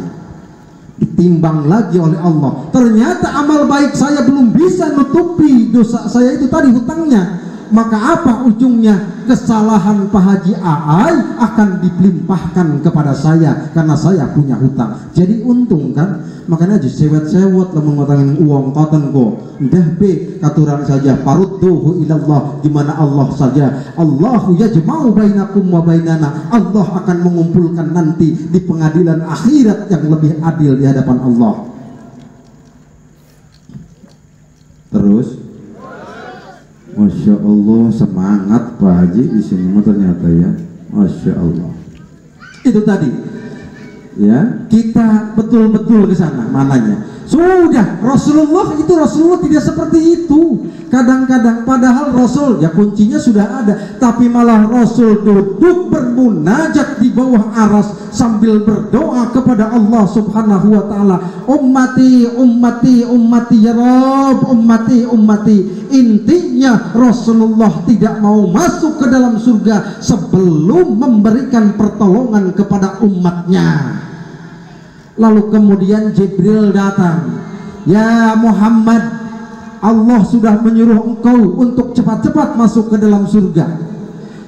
Ditimbang lagi oleh Allah, ternyata amal baik saya belum bisa nutupi dosa saya itu tadi hutangnya. Maka apa ujungnya? Kesalahan Pak Haji Aai akan dilimpahkan kepada saya karena saya punya hutang. Jadi untung kan? Makanya aja sewet-sewet lah mengutangin uang koten kok. Dah be katuran saja parudduhu ilallah, gimana Allah saja. Allahu yajma'u bainakum wa bainana. Allah akan mengumpulkan nanti di pengadilan akhirat yang lebih adil di hadapan Allah. Terus Masya Allah, semangat Pak Haji di sini ternyata ya, Masya Allah. Itu tadi, ya kita betul-betul ke sana mananya. Sudah Rasulullah tidak seperti itu. Kadang-kadang padahal Rasul ya kuncinya sudah ada, tapi malah Rasul duduk bermunajat di bawah aras sambil berdoa kepada Allah Subhanahu wa taala. Ummati ummati ummati ya Rabb, ummati ummati. Intinya Rasulullah tidak mau masuk ke dalam surga sebelum memberikan pertolongan kepada umatnya. Lalu kemudian Jibril datang, ya Muhammad, Allah sudah menyuruh engkau untuk cepat-cepat masuk ke dalam surga.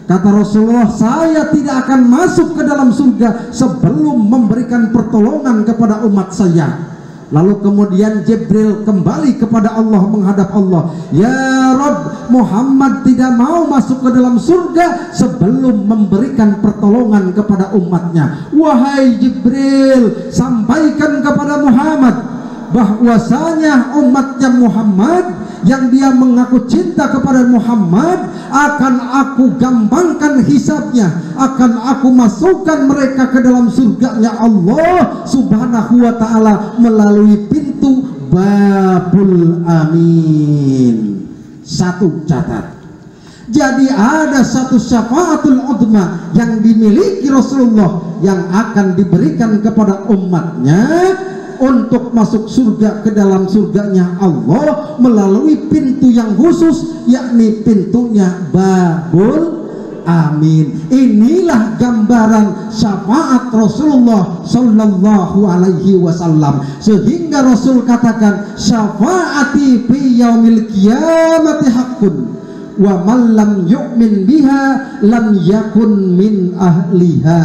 Kata Rasulullah, saya tidak akan masuk ke dalam surga sebelum memberikan pertolongan kepada umat saya. Lalu kemudian Jibril kembali kepada Allah, menghadap Allah, ya Rabb, Muhammad tidak mau masuk ke dalam surga sebelum memberikan pertolongan kepada umatnya. Wahai Jibril, sampaikan kepada Muhammad bahwasanya umatnya Muhammad yang dia mengaku cinta kepada Muhammad akan aku gampangkan hisabnya, akan aku masukkan mereka ke dalam surganya Allah Subhanahu wa ta'ala melalui pintu Babul Amin. Satu catat, jadi ada satu syafaatul udma yang dimiliki Rasulullah yang akan diberikan kepada umatnya untuk masuk surga ke dalam surganya Allah melalui pintu yang khusus, yakni pintunya Babul Amin. Inilah gambaran syafaat Rasulullah Sallallahu Alaihi Wasallam, sehingga Rasul katakan syafaati fi yaumil qiyamati haqqun wa man lam yu'min biha lam yakun min ahliha.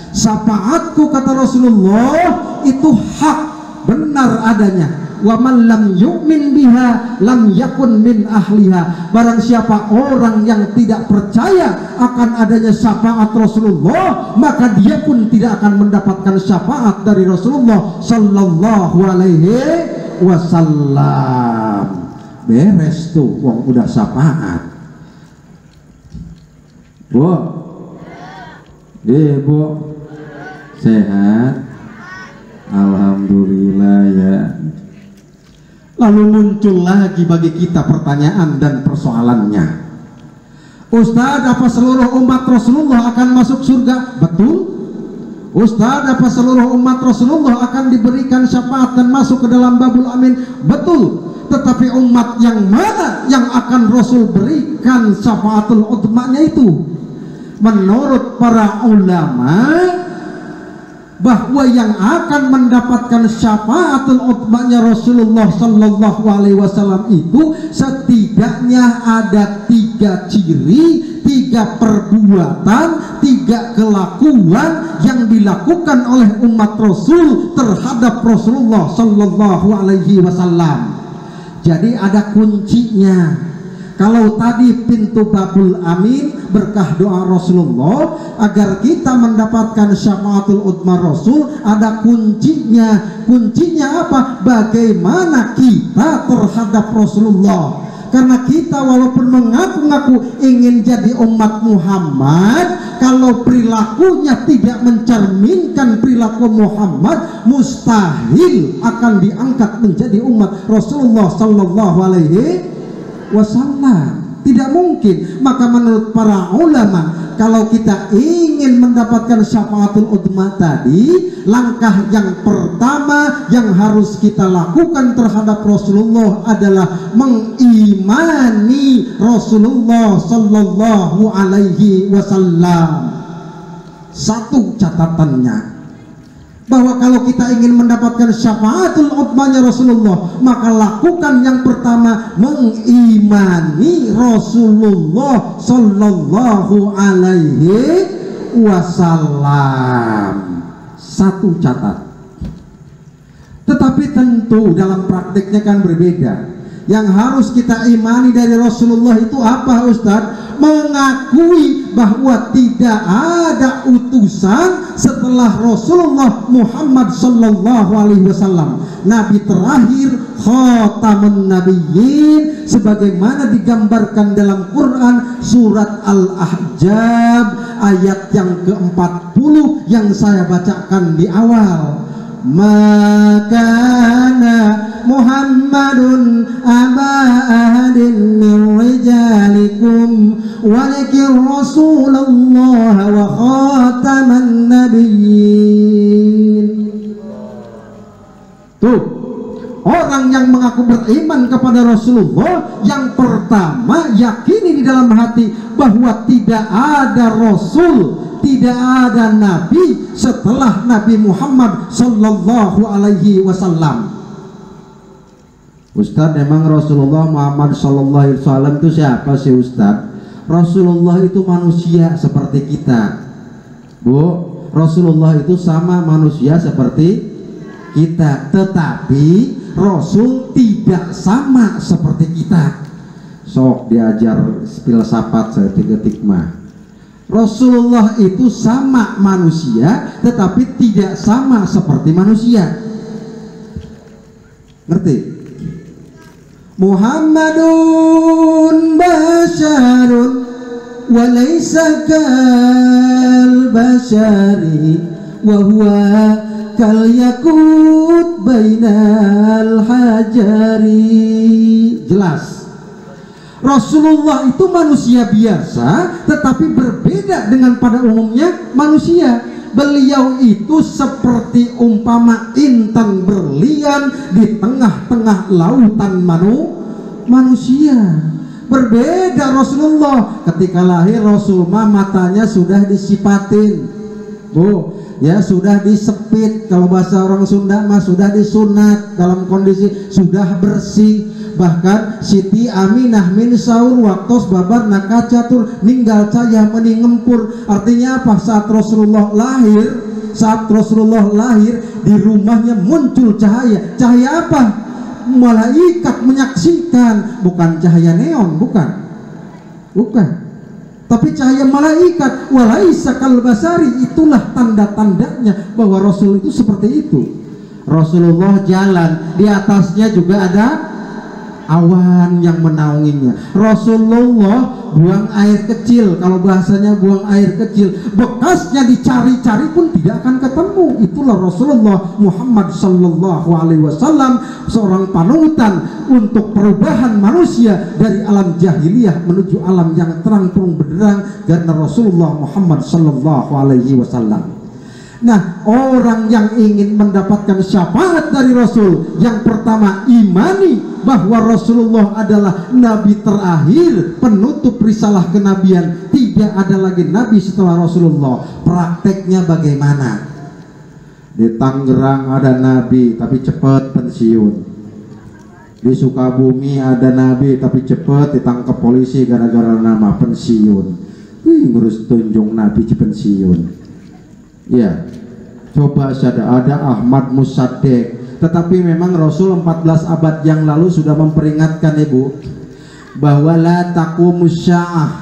Syafaatku kata Rasulullah itu hak, benar adanya. Wa man lam yu'min biha lam yakun min ahliha. Barang siapa orang yang tidak percaya akan adanya syafaat Rasulullah, maka dia pun tidak akan mendapatkan syafaat dari Rasulullah Sallallahu Alaihi Wasallam. Beres tuh, wong udah syafaat. Bu, Bu, sehat. Alhamdulillah ya. Lalu muncul lagi bagi kita pertanyaan dan persoalannya. Ustaz, apa seluruh umat Rasulullah akan masuk surga? Betul. Ustaz, apa seluruh umat Rasulullah akan diberikan syafaat dan masuk ke dalam babul amin? Betul. Tetapi umat yang mana yang akan Rasul berikan syafaatul utmanya itu? Menurut para ulama, bahwa yang akan mendapatkan syafaatul utmanya Rasulullah sallallahu alaihi wasallam itu setidaknya ada 3 ciri, 3 perbuatan, 3 kelakuan yang dilakukan oleh umat Rasul terhadap Rasulullah sallallahu alaihi wasallam. Jadi ada kuncinya. Kalau tadi pintu babul amin berkah doa Rasulullah agar kita mendapatkan syafaatul utma Rasul, ada kuncinya. Kuncinya apa? Bagaimana kita terhadap Rasulullah. Karena kita walaupun mengaku-ngaku ingin jadi umat Muhammad, kalau perilakunya tidak mencerminkan perilaku Muhammad, mustahil akan diangkat menjadi umat Rasulullah sallallahu alaihi wasallam. Tidak mungkin. Maka menurut para ulama, kalau kita ingin mendapatkan syafaatul utma tadi, langkah yang pertama yang harus kita lakukan terhadap Rasulullah adalah mengimani Rasulullah sallallahu alaihi wasallam. Satu catatannya, bahwa kalau kita ingin mendapatkan syafaatul utmanya Rasulullah, maka lakukan yang pertama, mengimani Rasulullah sallallahu alaihi wasallam. Satu catat. Tetapi tentu dalam praktiknya kan berbeda. Yang harus kita imani dari Rasulullah itu apa, Ustaz? Mengakui bahwa tidak ada utusan setelah Rasulullah Muhammad sallallahu alaihi wasallam, nabi terakhir, khatamun nabiyyin, sebagaimana digambarkan dalam Quran surat Al-Ahzab ayat yang ke-40 yang saya bacakan di awal. Makana Muhammadun aba ahadin min rijalikum walakin Rasulullah wa khataman nabiyyin. Tuh, orang yang mengaku beriman kepada Rasulullah, yang pertama yakini di dalam hati bahwa tidak ada Rasul, tidak ada nabi setelah Nabi Muhammad sallallahu alaihi wasallam. Ustaz, emang Rasulullah Muhammad sallallahu alaihi wasallam itu siapa sih, Ustaz? Rasulullah itu manusia seperti kita, Bu. Rasulullah itu sama manusia seperti kita, tetapi Rasul tidak sama seperti kita. Sok diajar filsafat saya tiga-tiga mah. Rasulullah itu sama manusia, tetapi tidak sama seperti manusia. Ngerti? Muhammadun basyarun wa laysa kal basyari wa huwa kal yakut bainal hajari. Jelas, Rasulullah itu manusia biasa, tetapi berbeda dengan pada umumnya manusia. Beliau itu seperti umpama intan berlian di tengah-tengah lautan manusia. Berbeda Rasulullah. Ketika lahir Rasulullah matanya sudah disipatin, Bu, ya sudah disepit. Kalau bahasa orang Sunda mah sudah disunat, dalam kondisi sudah bersih. Bahkan Siti Aminah min saur waktos babar nakacatur ninggal cahaya meni ngempur. Artinya apa? Saat Rasulullah lahir di rumahnya muncul cahaya. Cahaya apa? Malaikat menyaksikan, bukan cahaya neon, bukan, tapi cahaya malaikat. Walaisa kal basari, itulah tanda-tandanya bahwa Rasul itu seperti itu. Rasulullah jalan, di atasnya juga ada awan yang menaunginya. Rasulullah buang air kecil, kalau bahasanya buang air kecil, bekasnya dicari-cari pun tidak akan ketemu. Itulah Rasulullah Muhammad sallallahu alaihi wasallam, seorang panutan untuk perubahan manusia dari alam jahiliyah menuju alam yang terang-terang benderang karena Rasulullah Muhammad sallallahu alaihi wasallam. Nah, orang yang ingin mendapatkan syafaat dari Rasul, yang pertama imani bahwa Rasulullah adalah nabi terakhir, penutup risalah kenabian, tidak ada lagi nabi setelah Rasulullah. Prakteknya bagaimana? Di Tangerang ada nabi tapi cepat pensiun. Di Sukabumi ada nabi tapi cepat ditangkap polisi gara-gara nama pensiun. Ngurus tunjung nabi pensiun. Ya, coba ada Ahmad Musaddiq. Tetapi memang Rasul 14 abad yang lalu sudah memperingatkan ibu bahwa la taqumus sya'ah,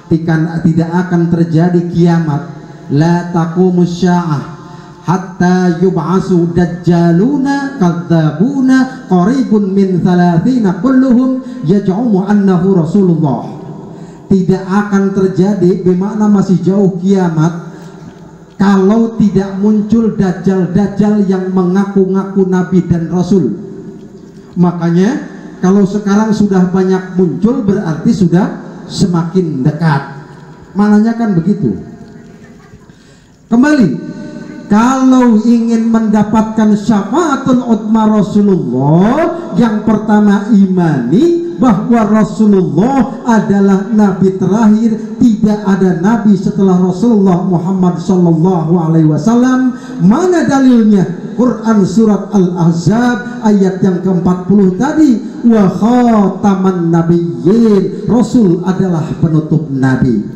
tidak akan terjadi kiamat. La taqumus sya'ah hatta yub'asu dajjaluna kadzabuna qaribun min 30 kulluhum yaj'umu annahu Rasulullah. Tidak akan terjadi, bermakna masih jauh kiamat, kalau tidak muncul dajjal-dajjal yang mengaku-ngaku nabi dan rasul. Makanya kalau sekarang sudah banyak muncul berarti sudah semakin dekat. Maknanya kan begitu. Kembali, kalau ingin mendapatkan syafaatul uzma Rasulullah, yang pertama imani bahwa Rasulullah adalah nabi terakhir, tidak ada nabi setelah Rasulullah Muhammad sallallahu alaihi wasallam. Mana dalilnya? Quran surat Al-Ahzab ayat yang ke-40 tadi, wa khataman nabiyyin, Rasul adalah penutup nabi.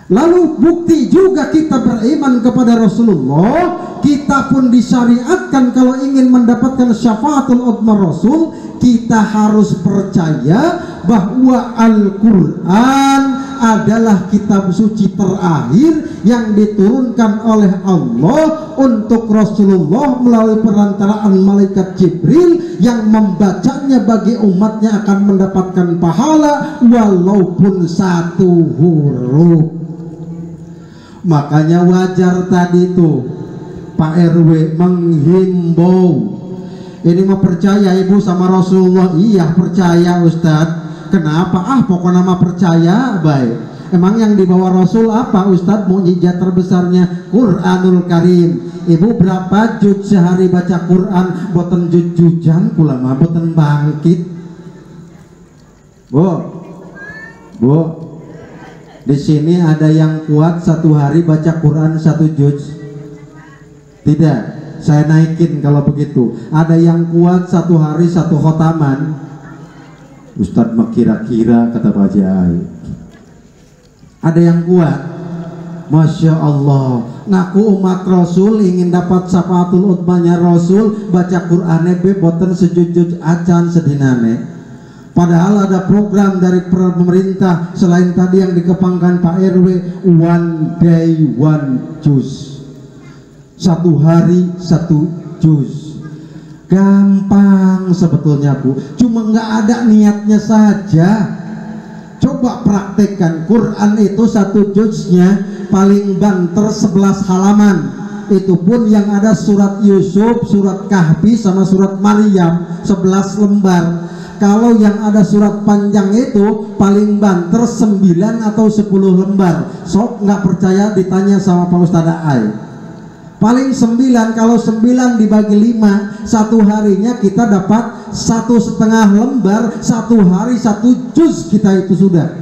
Lalu bukti juga kita beriman kepada Rasulullah, kita pun disyariatkan kalau ingin mendapatkan syafaatul uzma Rasul, kita harus percaya bahwa Al-Quran adalah kitab suci terakhir yang diturunkan oleh Allah untuk Rasulullah melalui perantaraan malaikat Jibril, yang membacanya bagi umatnya akan mendapatkan pahala walaupun satu huruf. Makanya wajar tadi tuh Pak RW menghimbau, ini mau percaya ibu sama Rasulullah? Iya percaya Ustadz. Kenapa? Pokoknya mah percaya baik. Emang yang dibawa Rasul apa Ustadz? Mukjizat terbesarnya Quranul Karim. Ibu berapa juz sehari baca Quran? Boten juz-juzan kula mah boten bangkit. Bu, di sini ada yang kuat satu hari baca Quran 1 juz? Tidak, saya naikin kalau begitu. Ada yang kuat satu hari 1 khotaman? Ustadz mah kira-kira, kata Pak Jai. Ada yang kuat? Masya Allah, ngaku umat Rasul ingin dapat syafaatul uzmanya Rasul, baca Qurannya boten sejujut acan sedinane. Padahal ada program dari pemerintah selain tadi yang dikepangkan Pak RW, one day one juz, 1 hari 1 juz. Gampang sebetulnya Bu, cuma nggak ada niatnya saja. Coba praktekkan, Quran itu 1 juznya paling banter 11 halaman. Itu pun yang ada surat Yusuf, surat Kahfi sama surat Maryam 11 lembar. Kalau yang ada surat panjang itu paling banter 9 atau 10 lembar. Sok nggak percaya ditanya sama Pak Ustadz Ai. Paling 9, kalau 9 dibagi 5, 1 harinya kita dapat 1,5 lembar, 1 hari 1 juz kita itu sudah.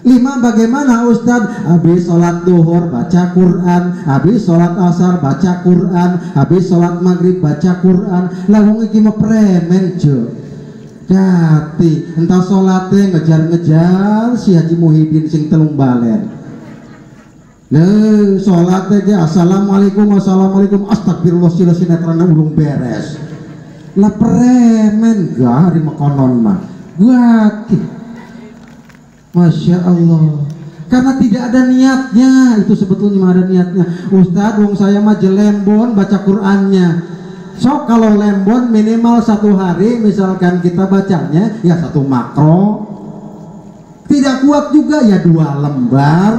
5 bagaimana Ustadz? Habis sholat duhur baca Quran, habis sholat asar baca Quran, habis sholat maghrib baca Quran. Lah wong iki mah premen je. Jati, entah sholatnya ngejar-ngejar si Haji Muhyiddin sing telung balen. Sholatnya dia assalamualaikum, assalamualaikum, astagfirullah, sila sinetronnya belum beres. Lah premen gak di makonon mah. Jati, Masya Allah. Karena tidak ada niatnya, itu sebetulnya ada niatnya. Ustadz, wong saya mah jelembon baca Qurannya. So kalau lembon minimal 1 hari misalkan kita bacanya ya 1 makro. Tidak kuat juga ya 2 lembar.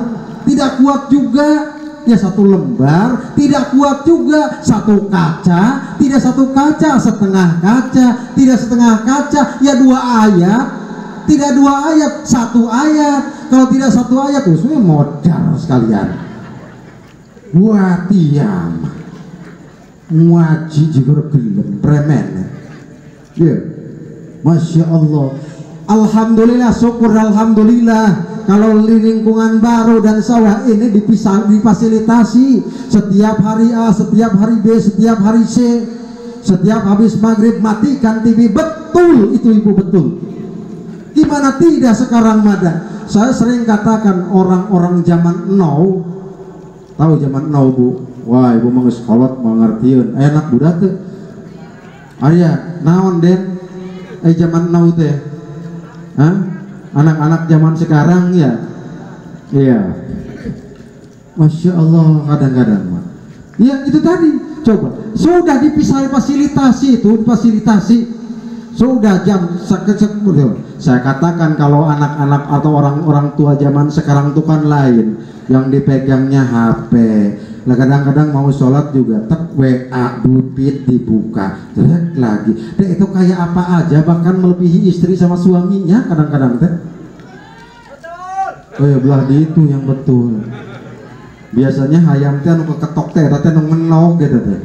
Tidak kuat juga ya 1 lembar. Tidak kuat juga 1 kaca. Tidak 1 kaca, setengah kaca. Tidak setengah kaca ya 2 ayat. Tidak 2 ayat, 1 ayat. Kalau tidak 1 ayat tuh sebenarnya modal sekalian. Buat diam ngaji juga gelem premen ya. Masya Allah, alhamdulillah, syukur alhamdulillah kalau di lingkungan baru dan sawah ini difasilitasi setiap hari A, setiap hari B, setiap hari C, setiap habis maghrib matikan TV. Betul itu ibu, betul. Gimana tidak sekarang Mada? Saya sering katakan orang-orang zaman now, tahu zaman now Bu? Wah ibu mau sekolot mau ngertiin enak budak tuh Arya naon den zaman now teh anak-anak zaman sekarang ya. Iya, Masya Allah, kadang-kadang ya itu tadi. Coba sudah difasilitasi itu, sudah jam saya katakan kalau anak-anak atau orang-orang tua zaman sekarang itu kan lain, yang dipegangnya HP. Nah kadang-kadang mau sholat juga tek WA dupit dibuka terus lagi. Dan itu kayak apa aja, bahkan melebihi istri sama suaminya kadang-kadang teh. Oh ya belah di itu yang betul. Biasanya hayam teh anu keketok teh teh anu ngenog gitu teh.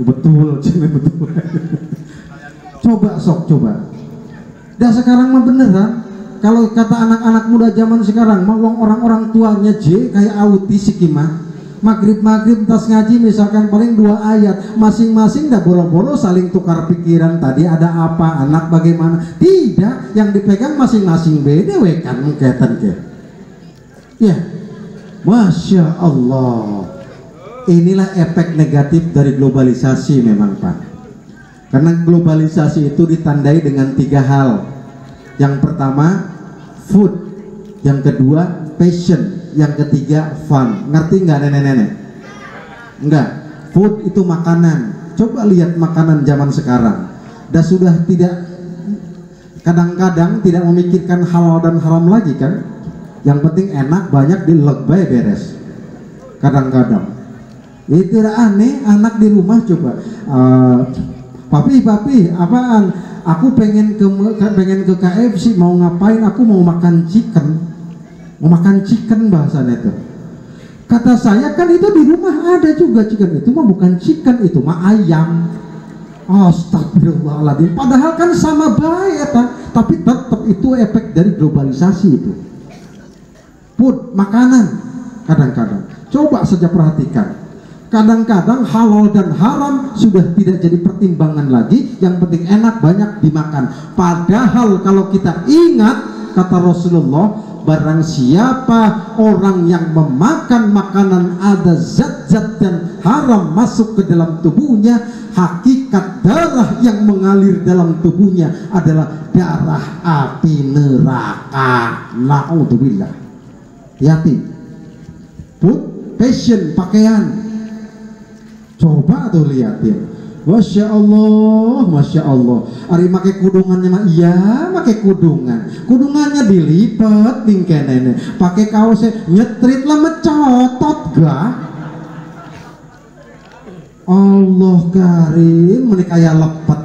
Betul, betul. Coba sok coba. Dan sekarang mah beneran. Kalau kata anak-anak muda zaman sekarang mah orang-orang tuanya kayak autis sih mah. Maghrib tas ngaji misalkan paling 2 ayat, masing-masing dah boro-boro saling tukar pikiran, tadi ada apa, anak bagaimana. Tidak, yang dipegang masing-masing beda kan mungkin ya. Masya Allah, inilah efek negatif dari globalisasi memang Pak. Karena globalisasi itu ditandai dengan 3 hal. Yang pertama food, yang kedua passion, yang ketiga fun. Ngerti nggak nenek-nenek? Enggak. Food itu makanan. Coba lihat makanan zaman sekarang. Dan sudah tidak, kadang-kadang tidak memikirkan halal dan haram lagi kan. Yang penting enak, banyak, dilegbay, beres. Kadang-kadang itu tidak aneh. Anak di rumah coba papi apaan? Aku pengen ke KFC, mau ngapain? Aku mau makan chicken. Mau makan chicken bahasanya itu. Kata saya kan itu di rumah ada juga chicken, itu mah bukan chicken, itu mah ayam. Astagfirullahaladzim. Padahal kan sama baik tapi tetap itu efek dari globalisasi itu. Food, makanan. Kadang-kadang coba saja perhatikan. Kadang-kadang halal dan haram sudah tidak jadi pertimbangan lagi. Yang penting enak, banyak dimakan. Padahal kalau kita ingat kata Rasulullah, barang siapa orang yang memakan makanan ada zat-zat yang haram masuk ke dalam tubuhnya, hakikat darah yang mengalir dalam tubuhnya adalah darah api neraka. Na'udzubillah. Hati-hati. Food, passion, pakaian. Coba tuh lihatin. Masya Allah, Masya Allah. Ari make kudungannya mah iya, make kudungannya dilipat tingkai nenek, pakai kaosnya nyetrit lah mencotot gak. Allah karim, menikaya lepet.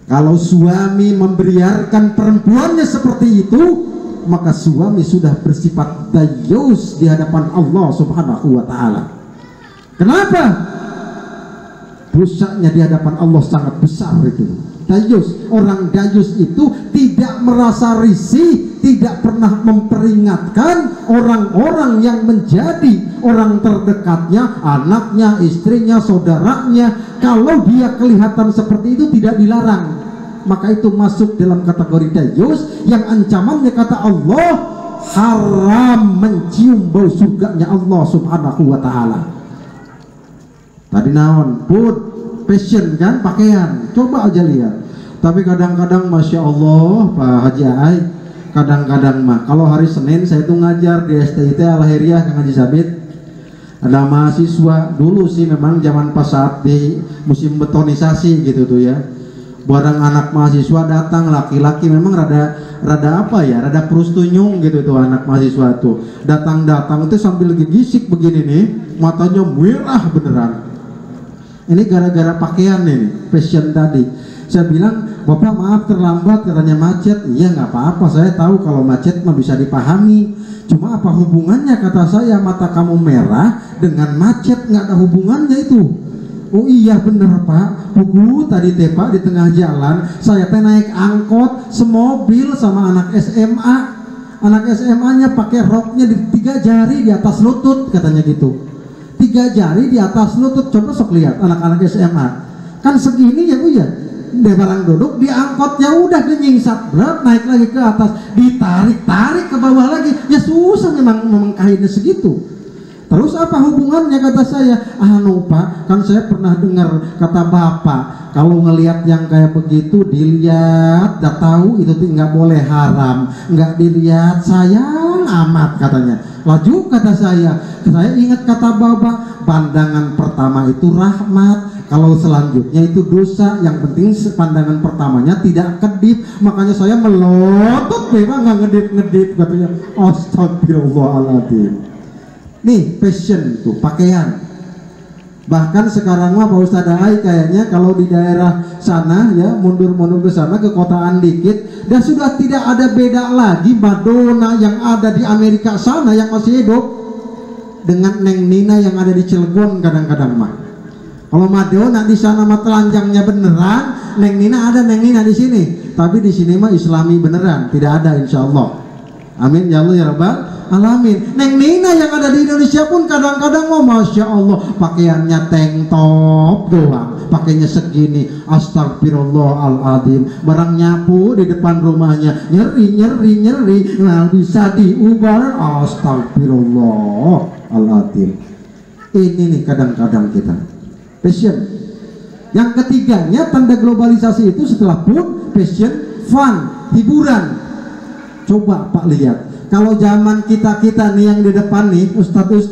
Kalau suami membiarkan perempuannya seperti itu, maka suami sudah bersifat dayus di hadapan Allah Subhanahu wa Ta'ala. Kenapa? Dosanya di hadapan Allah sangat besar itu. Dayus, orang dayus itu tidak merasa risih, tidak pernah memperingatkan orang-orang yang menjadi orang terdekatnya, anaknya, istrinya, saudaranya. Kalau dia kelihatan seperti itu tidak dilarang, maka itu masuk dalam kategori dayus yang ancamannya kata Allah haram mencium bau surganya Allah Subhanahu wa Ta'ala. Tadi naon, food, passion kan, pakaian. Coba aja lihat. Tapi kadang-kadang Masya Allah Pak Haji Ai, kadang-kadang mah kalau hari Senin saya tuh ngajar di STIT Al-Khairiyah Kang Haji Sabit. Ada mahasiswa dulu sih memang zaman pas saat di musim betonisasi gitu tuh ya, barang anak mahasiswa datang laki-laki memang rada apa ya, rada perustunyung gitu tuh anak mahasiswa tuh datang itu sambil gisik begini nih, matanya merah beneran. Ini gara-gara pakaian ini, fashion tadi. Saya bilang, Bapak maaf terlambat katanya macet. Iya nggak apa-apa, saya tahu kalau macet mah bisa dipahami. Cuma apa hubungannya kata saya mata kamu merah dengan macet? Nggak ada hubungannya itu. Oh iya bener Pak, buku tadi teh Pak di tengah jalan saya teh naik angkot semobil sama anak SMA. Anak SMA-nya pakai roknya di 3 jari di atas lutut katanya gitu. 3 jari di atas lutut, coba sok lihat anak-anak SMA. Kan segini ya Bu ya. Dia barang duduk di angkot ya udah nyingsat berat naik lagi ke atas, ditarik ke bawah lagi ya susah memang kainnya segitu. Terus apa hubungannya kata saya? Pak, kan saya pernah dengar kata Bapak kalau ngelihat yang kayak begitu dilihat, dah tahu itu nggak boleh haram, nggak dilihat sayang amat katanya. Laju kata saya ingat kata Bapak, pandangan pertama itu rahmat, kalau selanjutnya itu dosa. Yang penting pandangan pertamanya tidak kedip. Makanya saya melotot memang nggak ngedip katanya. Astagfirullahaladzim. Nih fashion tuh pakaian. Bahkan sekarang mah Pak Ustadz Ai kayaknya kalau di daerah sana ya mundur ke sana ke kotaan dikit dan sudah tidak ada beda lagi Madonna yang ada di Amerika sana yang masih hidup dengan Neng Nina yang ada di Cilegon kadang-kadang mah. Kalau Madonna di sana mah telanjangnya beneran, Neng Nina ada Neng Nina di sini. Tapi di sini mah Islami beneran, tidak ada insya Allah. Amin ya Allah ya Rabbal Alamin. Neng Nina yang ada di Indonesia pun kadang-kadang mau masya Allah pakaiannya tank top doang, pakainya segini. Astagfirullahaladzim. Barang nyapu di depan rumahnya nyeri, nah bisa diubar. Astagfirullahaladzim. Ini nih kadang-kadang kita fashion. Yang ketiganya tanda globalisasi itu setelah pun fashion, fun, hiburan. Coba Pak lihat, kalau zaman kita nih yang di depan nih ustadz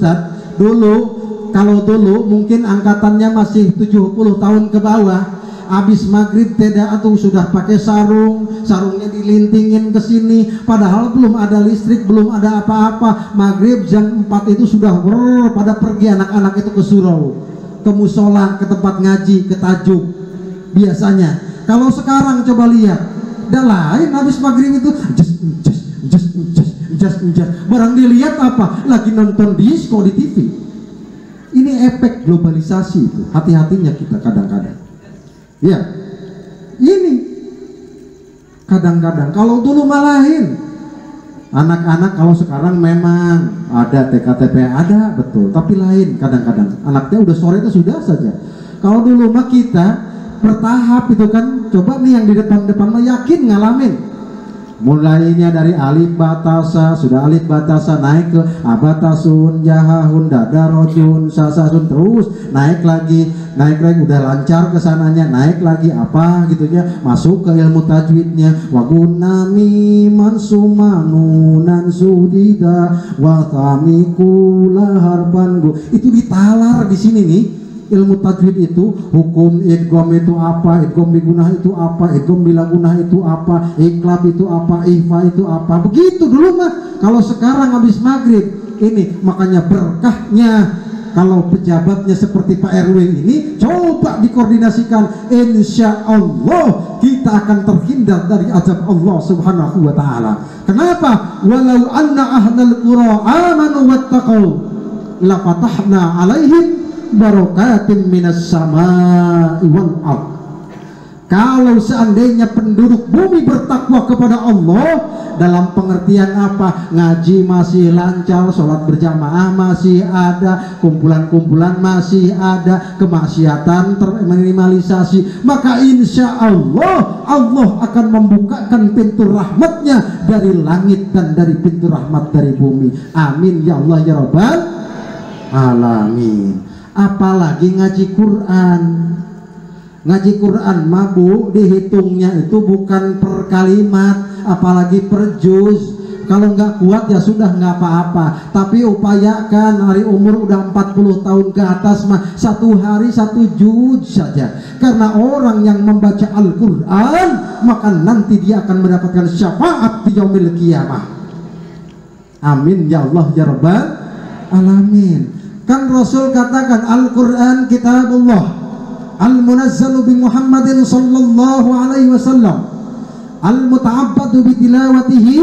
dulu, kalau dulu mungkin angkatannya masih 70 tahun ke bawah, habis maghrib tidak atau sudah pakai sarungnya dilintingin ke sini, padahal belum ada listrik, belum ada apa-apa. Maghrib jam 4 itu sudah pada pergi anak-anak itu ke surau, ke musola, ke tempat ngaji, ke tajuk biasanya. Kalau sekarang coba lihat, udah lain habis maghrib itu just barang dilihat apa? Lagi nonton disco di TV. Ini efek globalisasi itu. Hati-hatinya kita kadang-kadang. Ya, ini kadang-kadang. Kalau dulu malahin anak-anak, kalau sekarang memang ada TKTP ada betul, tapi lain kadang-kadang. Anaknya udah sore itu sudah saja. Kalau dulu mah kita bertahap itu kan. Coba nih yang di depan mah yakin ngalamin. Mulainya dari alif batasa, sudah alif batasa naik ke abatasun, jahahun, dadarojun, sasasun, terus naik lagi udah lancar kesananya, naik lagi apa gitunya, masuk ke ilmu tajwidnya. Wagunami mansumanunan sudida watamikula harbangu. Itu ditalar di sini nih. Ilmu tajwid itu hukum idgham itu apa, idgham bigunah itu apa, idgham bila gunah itu apa, iklab itu apa, ifa itu apa. Begitu dulu mah. Kalau sekarang habis maghrib ini, makanya berkahnya kalau pejabatnya seperti Pak RW ini coba dikoordinasikan, insya Allah kita akan terhindar dari azab Allah Subhanahu wa ta'ala. Kenapa? Walau anna ahlal qura amanu wattaqau la fatahna alaihim barokatin minas samai wal ard. Kalau seandainya penduduk bumi bertakwa kepada Allah, dalam pengertian apa? Ngaji masih lancar, sholat berjamaah masih ada, kumpulan-kumpulan masih ada, kemaksiatan terminimalisasi, maka insya Allah Allah akan membukakan pintu rahmatnya dari langit dan dari pintu rahmat dari bumi. Amin ya Allah ya Rabbal Alamin. Apalagi ngaji Quran. Ngaji Quran mabu dihitungnya itu bukan per kalimat, apalagi per juz. Kalau nggak kuat ya sudah, nggak apa-apa. Tapi upayakan, hari umur udah 40 tahun ke atas mah 1 hari 1 juz saja. Karena orang yang membaca Al-Quran maka nanti dia akan mendapatkan syafaat di yaumil qiyamah. Amin ya Allah ya Rabbal alamin. Kan Rasul katakan Al-Quran kitabullah al-munazzalu bi Muhammadin sallallahu alaihi wasallam al-muta'abbadu bi tilawatihi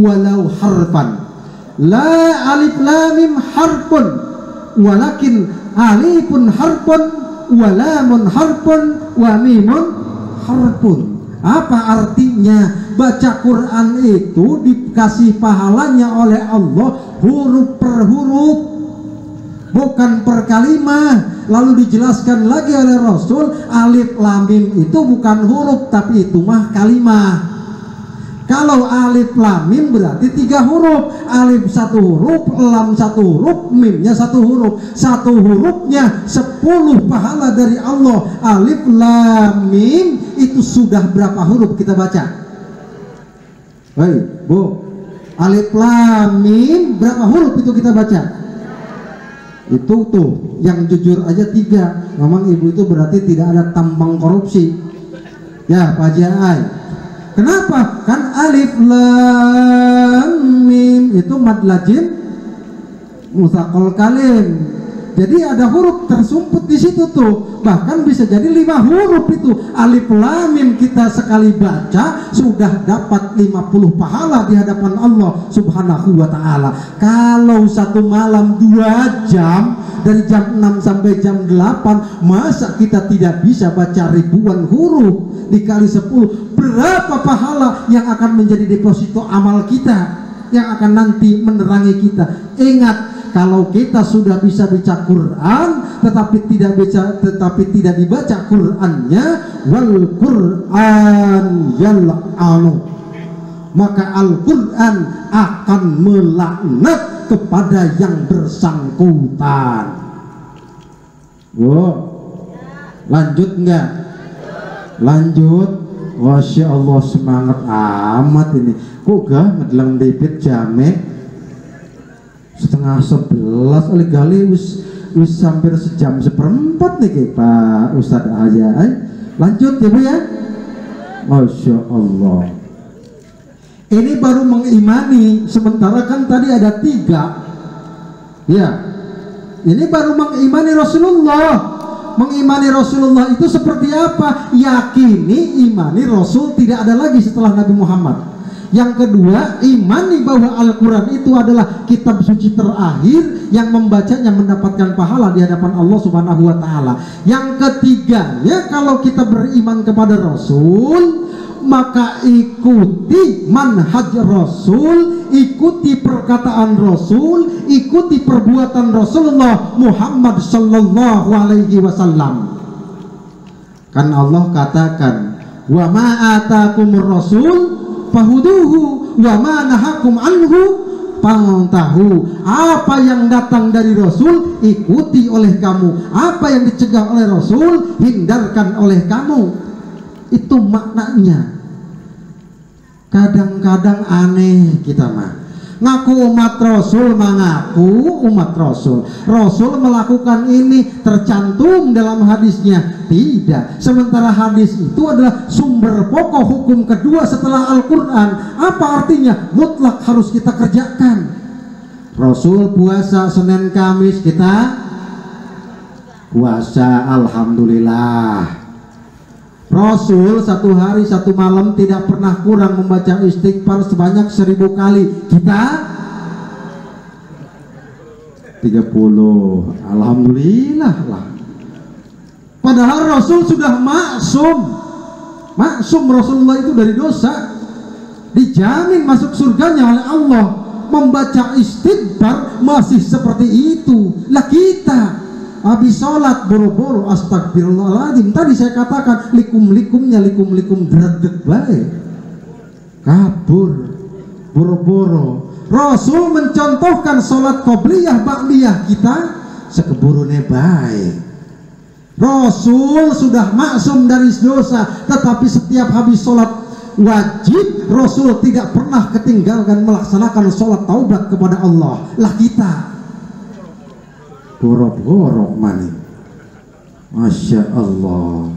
walau harfan la alif lam mim harfun walakin alifun harfun wa lamun harfun wa mimun harfun. Apa artinya? Baca Quran itu dikasih pahalanya oleh Allah huruf per huruf, bukan per kalimah. Lalu dijelaskan lagi oleh Rasul, alif lam mim itu bukan huruf tapi itu mah kalimah. Kalau alif lam mim berarti 3 huruf, alif 1 huruf, lam 1 huruf, mimnya 1 huruf. 1 hurufnya 10 pahala dari Allah. Alif lam mim itu sudah berapa huruf kita baca? Hei Bu, alif lam mim berapa huruf itu kita baca? Itu tuh yang jujur aja 3. Memang ibu itu berarti tidak ada tambang korupsi ya Pak Jai. Kenapa? Kan alif lam mim itu mad lazim mutsaqal kalim. Jadi ada huruf tersumput di situ tuh. Bahkan bisa jadi 5 huruf itu. Alif lam mim kita sekali baca sudah dapat 50 pahala di hadapan Allah Subhanahu wa taala. Kalau satu malam 2 jam dari jam 6 sampai jam 8, masa kita tidak bisa baca ribuan huruf? Dikali 10, berapa pahala yang akan menjadi deposito amal kita yang akan nanti menerangi kita? Ingat, kalau kita sudah bisa baca Quran tetapi tidak dibaca Qurannya, wal Quran yal'anu, maka Al-Quran akan melaknat kepada yang bersangkutan. Lanjut nggak? Lanjut. Masya Allah, semangat amat ini. Kok gak ngedelang debit jame 10:30 oleh gali wis hampir sejam 1/4 nih Pak Ustadz aja. Lanjut ya Bu ya. Masya Allah. Ini baru mengimani, sementara kan tadi ada 3 ya. Ini baru mengimani Rasulullah. Mengimani Rasulullah itu seperti apa? Yakini imani Rasul tidak ada lagi setelah Nabi Muhammad. Yang kedua, imani bahwa Al-Quran itu adalah kitab suci terakhir yang membacanya mendapatkan pahala di hadapan Allah Subhanahu wa taala. Yang ketiganya, kalau kita beriman kepada Rasul, maka ikuti manhaj Rasul, ikuti perkataan Rasul, ikuti perbuatan Rasulullah Muhammad sallallahu alaihi wasallam. Kan Allah katakan, wa ma atakumur rasul fahuduhu wa ma nahakum anhu fantahu. Apa yang datang dari Rasul ikuti oleh kamu, apa yang dicegah oleh Rasul hindarkan oleh kamu. Itu maknanya. Kadang-kadang aneh kita mah, ngaku umat Rasul, mengaku umat Rasul. Rasul melakukan ini tercantum dalam hadisnya, tidak. Sementara hadis itu adalah sumber pokok hukum kedua setelah Al-Quran. Apa artinya? Mutlak harus kita kerjakan. Rasul puasa Senin Kamis, kita puasa, alhamdulillah. Rasul 1 hari 1 malam tidak pernah kurang membaca istighfar sebanyak 1000 kali. Kita 30, alhamdulillah lah. Padahal Rasul sudah maksum Rasulullah itu dari dosa, dijamin masuk surganya oleh Allah. Membaca istighfar masih seperti itu. Lah kita habis sholat boro-boro astagfirullahaladzim. Tadi saya katakan likum dredeg baik, kabur boro-boro. Rasul mencontohkan sholat qobliyah ba'diyah kita sekeburune baik. Rasul sudah maksum dari dosa, tetapi setiap habis sholat wajib Rasul tidak pernah ketinggalkan melaksanakan sholat taubat kepada Allah. Lah kita gorok-gorok mani. Masya Allah.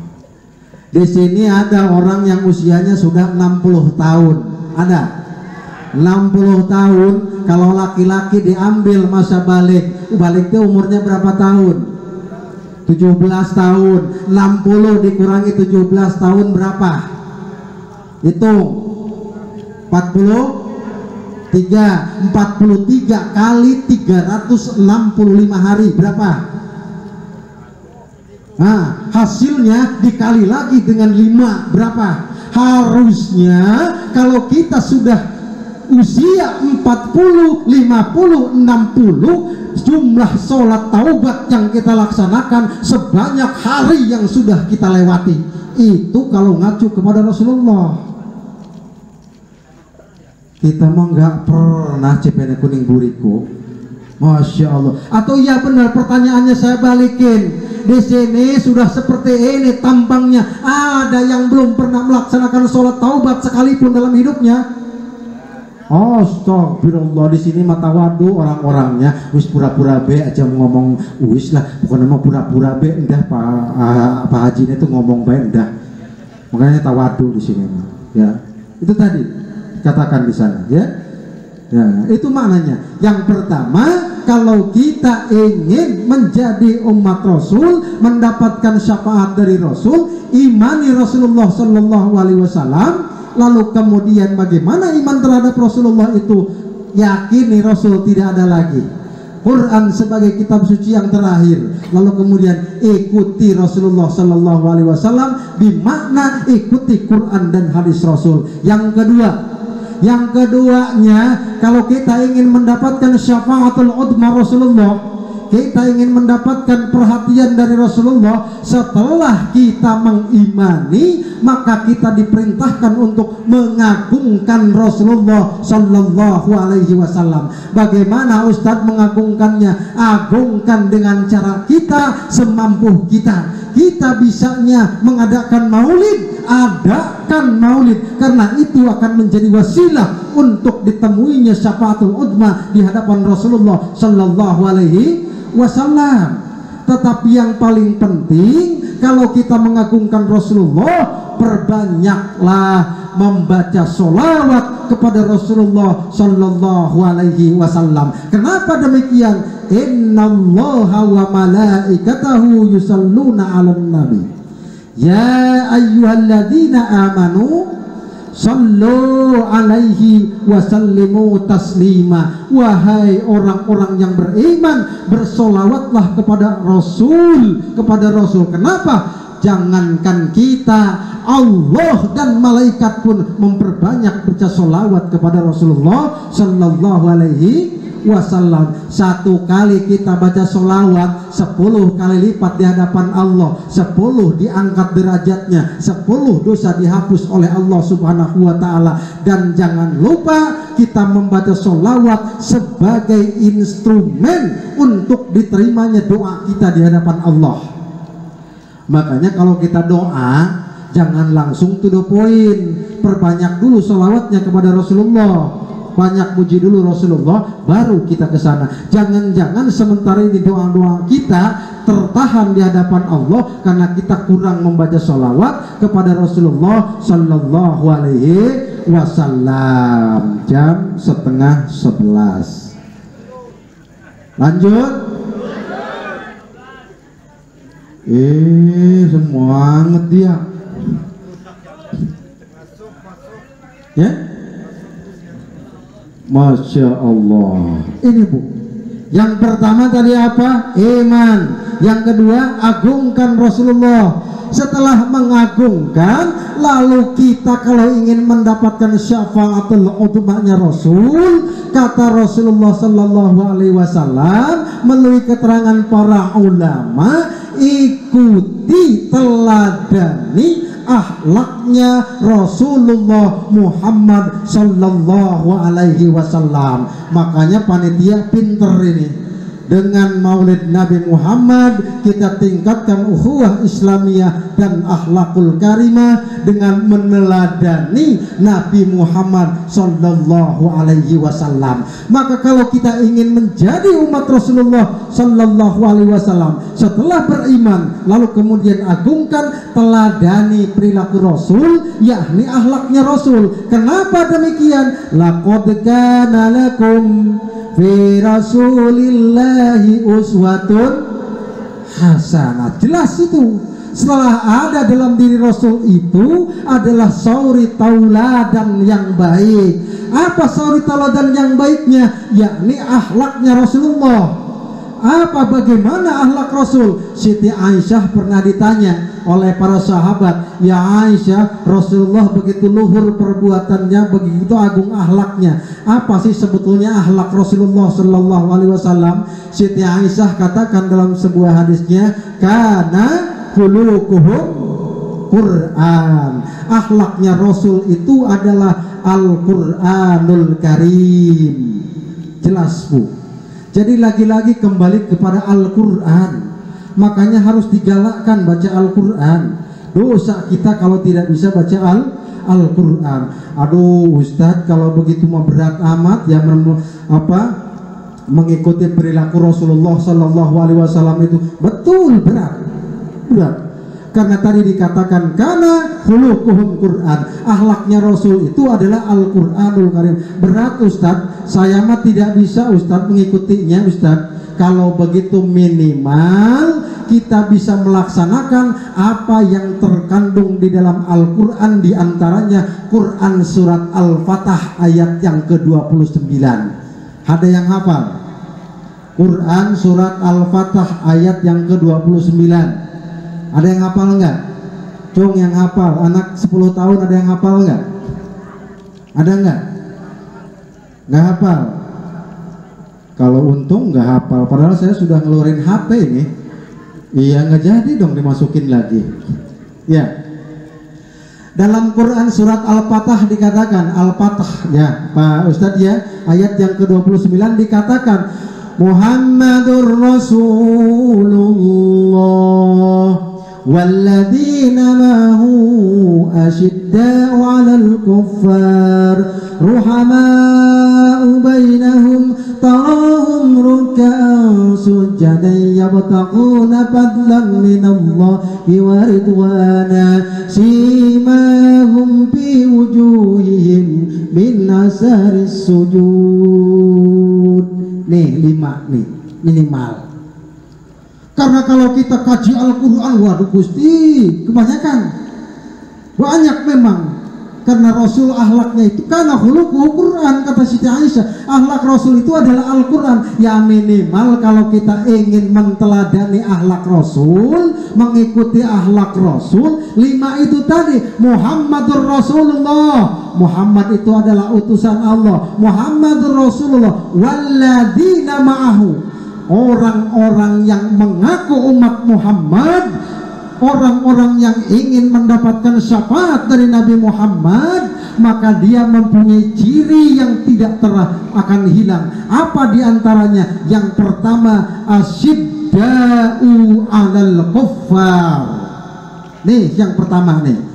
Di sini ada orang yang usianya sudah 60 tahun. Ada 60 tahun. Kalau laki-laki diambil masa balik, baliknya umurnya berapa tahun? 17 tahun. 60 dikurangi 17 tahun berapa? Itu 43 kali 365 hari berapa? Nah, hasilnya dikali lagi dengan 5 berapa? Harusnya kalau kita sudah usia 40, 50, 60, jumlah sholat taubat yang kita laksanakan sebanyak hari yang sudah kita lewati. Itu kalau ngacu kepada Rasulullah. Kita mah nggak pernah cepene kuning buriku. Masya Allah. Atau ya benar, pertanyaannya saya balikin. Di sini sudah seperti ini tampangnya. Ada yang belum pernah melaksanakan sholat taubat sekalipun dalam hidupnya. Astagfirullah. Di sini mata wadu orang-orangnya wis pura-pura be aja ngomong wis lah, bukan nama pura-pura be endah Pak Haji itu ngomong be endah. Makanya tawadu di sini ya. Itu tadi katakan di sana ya. Ya, itu maknanya. Yang pertama, kalau kita ingin menjadi umat Rasul, mendapatkan syafaat dari Rasul, imani Rasulullah Sallallahu Alaihi Wasallam. Lalu kemudian bagaimana iman terhadap Rasulullah itu? Yakini Rasul tidak ada lagi. Quran sebagai kitab suci yang terakhir. Lalu kemudian ikuti Rasulullah Sallallahu Alaihi Wasallam, bermakna ikuti Quran dan hadis Rasul. Yang keduanya, kalau kita ingin mendapatkan syafaatul udma Rasulullah, kita ingin mendapatkan perhatian dari Rasulullah, setelah kita mengimani, maka kita diperintahkan untuk mengagungkan Rasulullah Sallallahu Alaihi Wasallam. Bagaimana Ustadz mengagungkannya? Agungkan dengan cara kita, semampu kita. Kita bisanya mengadakan maulid, adakan maulid, karena itu akan menjadi wasilah untuk ditemuinya syafaatul udma di hadapan Rasulullah Sallallahu Alaihi Wasallam. Tetapi yang paling penting, kalau kita mengagungkan Rasulullah, perbanyaklah membaca sholawat kepada Rasulullah Sallallahu Alaihi Wasallam. Kenapa demikian? Innallaha wa malaikatahu yusalluna 'alan nabi. Ya ayyuhalladzina amanu sallu alaihi wa sallimu taslima. Wahai orang-orang yang beriman, bersolawatlah kepada Rasul, Kenapa? Jangankan kita, Allah dan malaikat pun memperbanyak baca solawat kepada Rasulullah Sallallahu Alaihi Wasallam. Satu kali kita baca solawat, 10 kali lipat di hadapan Allah, 10 diangkat derajatnya, 10 dosa dihapus oleh Allah Subhanahu wa Ta'ala. Dan jangan lupa kita membaca solawat sebagai instrumen untuk diterimanya doa kita di hadapan Allah. Makanya kalau kita doa, jangan langsung to the point, perbanyak dulu solawatnya kepada Rasulullah, banyak puji dulu Rasulullah, baru kita ke sana. Jangan-jangan sementara ini doa-doa kita tertahan di hadapan Allah karena kita kurang membaca sholawat kepada Rasulullah Sallallahu Alaihi Wasallam. Jam 10:30. Lanjut. Semangat dia. Ya. Masya Allah. Ini Bu, yang pertama tadi apa? Iman. Yang kedua, agungkan Rasulullah. Setelah mengagungkan, lalu kita kalau ingin mendapatkan syafaatul udmanya Rasul, kata Rasulullah Sallallahu Alaihi Wasallam melalui keterangan para ulama, ikuti, teladani akhlaknya Rasulullah Muhammad Sallallahu Alaihi Wasallam. Makanya panitia pinter ini, Dengan maulid Nabi Muhammad kita tingkatkan ukhuwah Islamiyah dan akhlakul karimah dengan meneladani Nabi Muhammad sallallahu alaihi wasallam. Maka kalau kita ingin menjadi umat Rasulullah sallallahu alaihi wasallam, setelah beriman lalu kemudian agungkan, teladani perilaku Rasul, yakni akhlaknya Rasul. Kenapa demikian? Laqad kana lakum fi Rasulillahi uswatun hasanah. Jelas itu. Setelah ada dalam diri Rasul itu adalah sauri tauladan yang baik. Apa sauri tauladan yang baiknya? Yakni akhlaknya Rasulullah. Apa bagaimana akhlak Rasul? Siti Aisyah pernah ditanya oleh para sahabat, "Ya Aisyah, Rasulullah begitu luhur perbuatannya, begitu agung akhlaknya. Apa sih sebetulnya akhlak Rasulullah sallallahu alaihi wasallam?" Siti Aisyah katakan dalam sebuah hadisnya, "Kana khuluquhum Quran." Akhlaknya Rasul itu adalah Al-Qur'anul Karim. Jelas, Bu. Jadi lagi-lagi kembali kepada Al-Quran. Makanya harus digalakkan baca Al-Quran. Dosa kita kalau tidak bisa baca Al-Quran. Aduh Ustadz, kalau begitu mah berat amat ya mengikuti perilaku Rasulullah Sallallahu Alaihi Wasallam itu. Betul, berat. Karena tadi dikatakan karena khuluquhum Quran, akhlaknya Rasul itu adalah Al-Quranul Karim. Berat Ustadz, saya mah tidak bisa Ustadz mengikutinya Ustadz. Kalau begitu minimal kita bisa melaksanakan apa yang terkandung di dalam Al-Quran, diantaranya Quran surat Al-Fatah ayat yang ke-29. Ada yang hafal? Quran surat Al-Fatah ayat yang ke-29. Ada yang hafal enggak? Cung yang hafal, anak 10 tahun ada yang hafal enggak? Ada enggak? Enggak hafal. Kalau untung enggak hafal, padahal saya sudah ngeluarin HP ini. Iya, enggak jadi dong dimasukin lagi. Ya. Dalam Quran surat Al-Fatah dikatakan, Al-Fatah ya, Pak Ustadz ya, ayat yang ke-29 dikatakan Muhammadur Rasulullah والذين معه أشداء على الكفار رحماء بينهم تراهم ركعا سجدا يبتغون فضلا من الله ورضوانا سيماهم في وجوههم من أثر السجود. Nih 5 nih minimal. Karena kalau kita kaji Al-Quran, waduh Gusti, kebanyakan. Banyak memang. Karena Rasul akhlaknya itu karena khuluquhu Quran, kata Siti Aisyah. Akhlak Rasul itu adalah Al-Quran. Ya minimal kalau kita ingin menteladani akhlak Rasul, mengikuti akhlak Rasul, 5 itu tadi. Muhammadur Rasulullah. Muhammad itu adalah utusan Allah. Muhammadur Rasulullah. Walladzina ma'ahu. Orang-orang yang mengaku umat Muhammad, orang-orang yang ingin mendapatkan syafaat dari Nabi Muhammad, maka dia mempunyai ciri yang tidak akan hilang. Apa diantaranya? Yang pertama, asyidda'u 'alal kuffar. Nih yang pertama nih.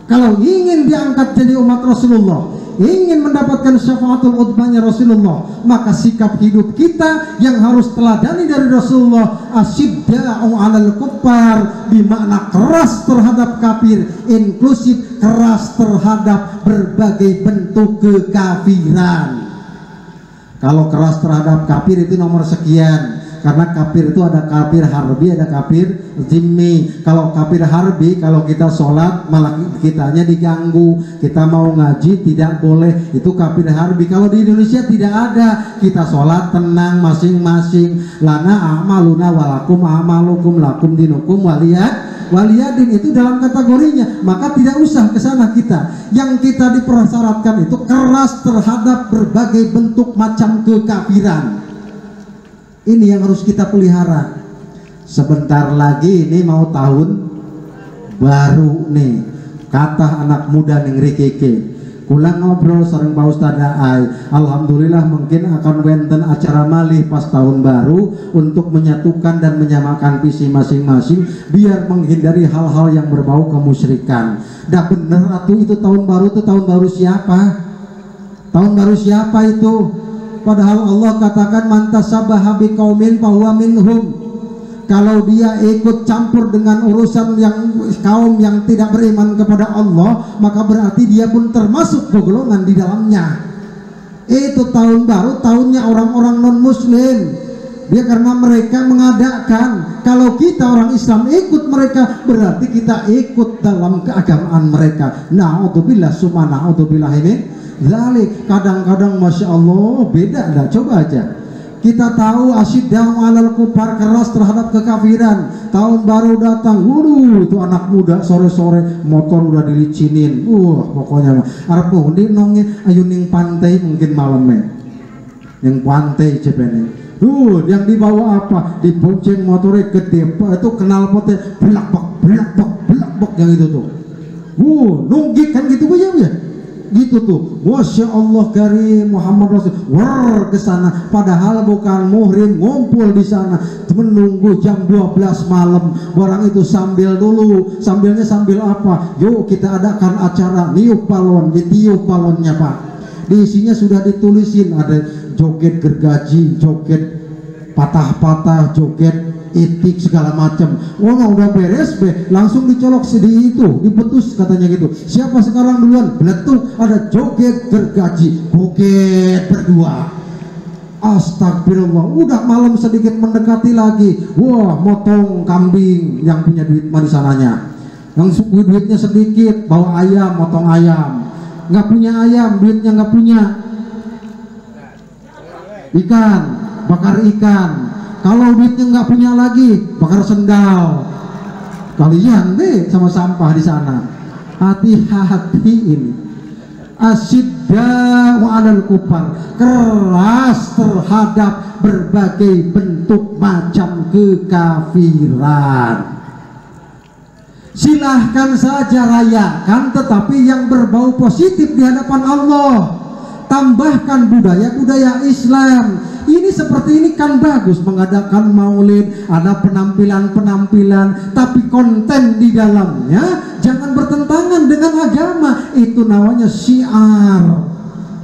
Kalau ingin diangkat jadi umat Rasulullah, ingin mendapatkan syafaatul udmanya Rasulullah, maka sikap hidup kita yang harus teladani dari Rasulullah, asyidda'u 'alal kuffar, bermakna keras terhadap kafir, inklusif, keras terhadap berbagai bentuk kekafiran. Kalau keras terhadap kafir itu nomor sekian. Karena kafir itu ada kafir harbi, ada kafir zimmi. Kalau kafir harbi, kalau kita sholat malah kitanya diganggu, kita mau ngaji tidak boleh, itu kafir harbi. Kalau di Indonesia tidak ada, kita sholat tenang masing-masing. Lana amaluna walakum amalukum lakum dinukum waliyadin, itu dalam kategorinya. Maka tidak usah ke sana kita. Yang kita dipersyaratkan itu keras terhadap berbagai bentuk macam kekafiran. Ini yang harus kita pelihara. Sebentar lagi ini mau tahun baru nih. Kata anak muda ning rikeke, kula ngobrol sering Pak Ustaz Ai. Alhamdulillah mungkin akan wenten acara malih pas tahun baru untuk menyatukan dan menyamakan visi masing-masing biar menghindari hal-hal yang berbau kemusyrikan. Dah bener atuh itu tahun baru, itu tahun baru siapa? Tahun baru siapa itu? Padahal Allah katakan mantasabaha biqaumin fahuwa minhum. Kalau dia ikut campur dengan urusan yang kaum yang tidak beriman kepada Allah, maka berarti dia pun termasuk golongan di dalamnya. Itu tahun baru, tahunnya orang-orang non-muslim. Dia karena mereka mengadakan. Kalau kita orang Islam ikut mereka, berarti kita ikut dalam keagamaan mereka. Na'udzubillah summa na'udzubillah ini. Zalik, kadang-kadang Masya Allah beda dah. Coba aja. Kita tahu asyiddau alal kufar, keras terhadap kekafiran. Tahun baru datang, waduh itu anak muda sore-sore motor udah dilicinin. Pokoknya arep pundi nongnya ayo ning pantai mungkin malamnya. Yang pantai cepene. Yang dibawa apa? Dibonceng motornya gede, itu kenal potnya belak-bak yang itu tuh. Nunggik kan gitu ya. Gitu tuh, Masya Allah karim Muhammad Rasul war ke sana, padahal bukan muhrim, ngumpul di sana menunggu jam 12 malam. Barang itu sambil dulu, sambilnya sambil apa? Yuk kita adakan acara niup balon, ditiup balonnya Pak. Di isinya sudah ditulisin, ada joget gergaji, joget patah-patah, joget itik segala macam. Udah beres langsung dicolok sedih itu, dipetus katanya gitu. Siapa sekarang duluan? Beletuk, ada joget gergaji, joget berdua. Astagfirullah. Udah malam sedikit mendekati lagi, motong kambing yang punya duit mah di sananya. Yang duitnya sedikit, bawa ayam, motong ayam. Nggak punya ayam, duitnya nggak punya. Ikan, bakar ikan. Kalau duitnya nggak punya lagi, bakar sendal. Kalian deh sama sampah di sana. Hati-hati ini. Asyiddau 'alal kufar, keras terhadap berbagai bentuk macam kekafiran. Silahkan saja rayakan, tetapi yang berbau positif di hadapan Allah. Tambahkan budaya-budaya Islam. Ini seperti ini kan bagus, mengadakan maulid, ada penampilan-penampilan, tapi konten di dalamnya jangan bertentangan dengan agama. Itu namanya syiar,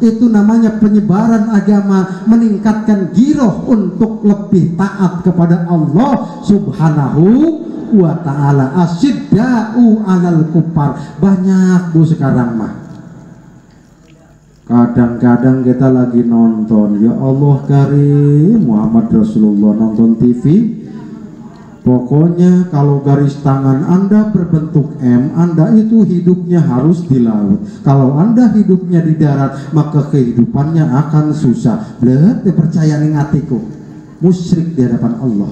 itu namanya penyebaran agama, meningkatkan giroh untuk lebih taat kepada Allah Subhanahu wa ta'ala. Asyiddau 'alal kufar, banyak bu sekarang mah. Kadang-kadang kita lagi nonton, ya Allah karim Muhammad Rasulullah, nonton TV, pokoknya kalau garis tangan Anda berbentuk M, Anda itu hidupnya harus di laut. Kalau Anda hidupnya di darat, maka kehidupannya akan susah. Bleh, percaya ning atiku, musyrik di hadapan Allah.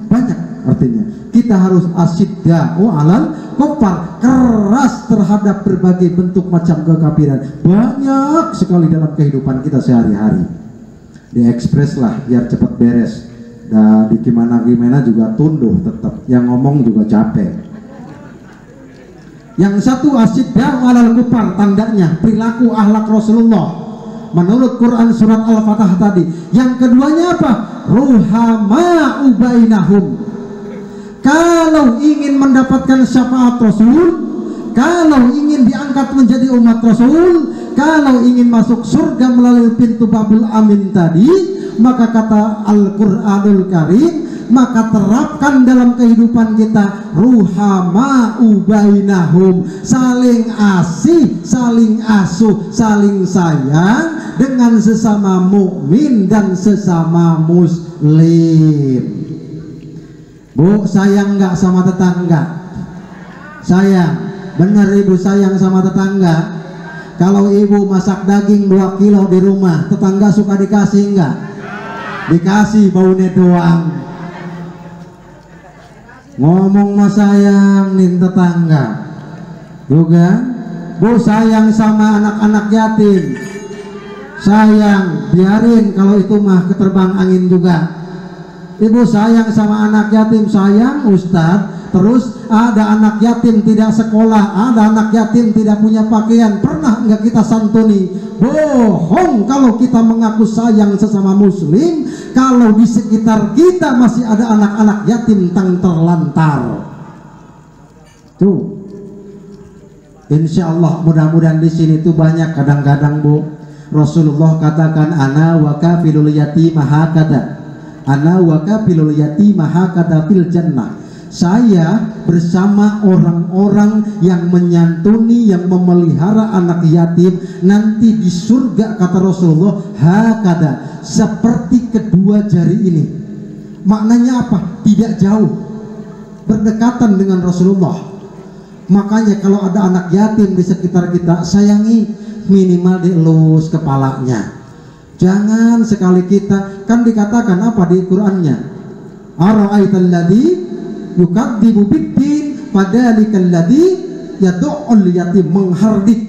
Banyak artinya. Kita harus asyiddau 'alal kufar, keras terhadap berbagai bentuk macam kekafiran. Banyak sekali dalam kehidupan kita sehari-hari. Diekspres lah biar cepat beres. Dan di gimana juga tunduh tetap. Yang ngomong juga capek. Yang satu asyiddau 'alal kufar, tandanya perilaku akhlak Rasulullah menurut Quran surat Al-Fatah tadi. Yang keduanya apa? Ruhama'u bainahum. Kalau ingin mendapatkan syafaat Rasul, kalau ingin diangkat menjadi umat Rasul, kalau ingin masuk surga melalui pintu Babul Amin tadi, maka kata Al-Quranul Karim, maka terapkan dalam kehidupan kita ruhama'u bainahum, saling asih, saling asuh, saling sayang dengan sesama mukmin dan sesama muslim. Bu, sayang nggak sama tetangga? Sayang, bener ibu sayang sama tetangga? Kalau ibu masak daging 2 kilo di rumah, tetangga suka dikasih nggak? Dikasih, baunya doang. Ngomong mas sayang nih tetangga juga. Bu, sayang sama anak-anak yatim, sayang, biarin kalau itu mah keterbang angin juga. Ibu sayang sama anak yatim, sayang Ustadz, Terus ada anak yatim tidak sekolah, ada anak yatim tidak punya pakaian, pernah enggak kita santuni? Bohong kalau kita mengaku sayang sesama muslim, kalau di sekitar kita masih ada anak-anak yatim yang terlantar. Tuh, insya Allah mudah-mudahan di sini tuh banyak. Kadang-kadang Bu, Rasulullah katakan ana wa kafilul yatimah hakada, ana wa kafilul yatimah hakada fil jannah. Saya bersama orang-orang yang menyantuni, yang memelihara anak yatim nanti di surga, kata Rasulullah, hakada, seperti kedua jari ini. Maknanya apa? Tidak jauh, berdekatan dengan Rasulullah. Makanya kalau ada anak yatim di sekitar kita, sayangi, minimal dielus kepalanya. Jangan sekali kita, kan dikatakan apa di Qur'annya? Ara'aital ladzi yukadzibu biddin fadzalikal ladzi yad'ul yatim, menghardik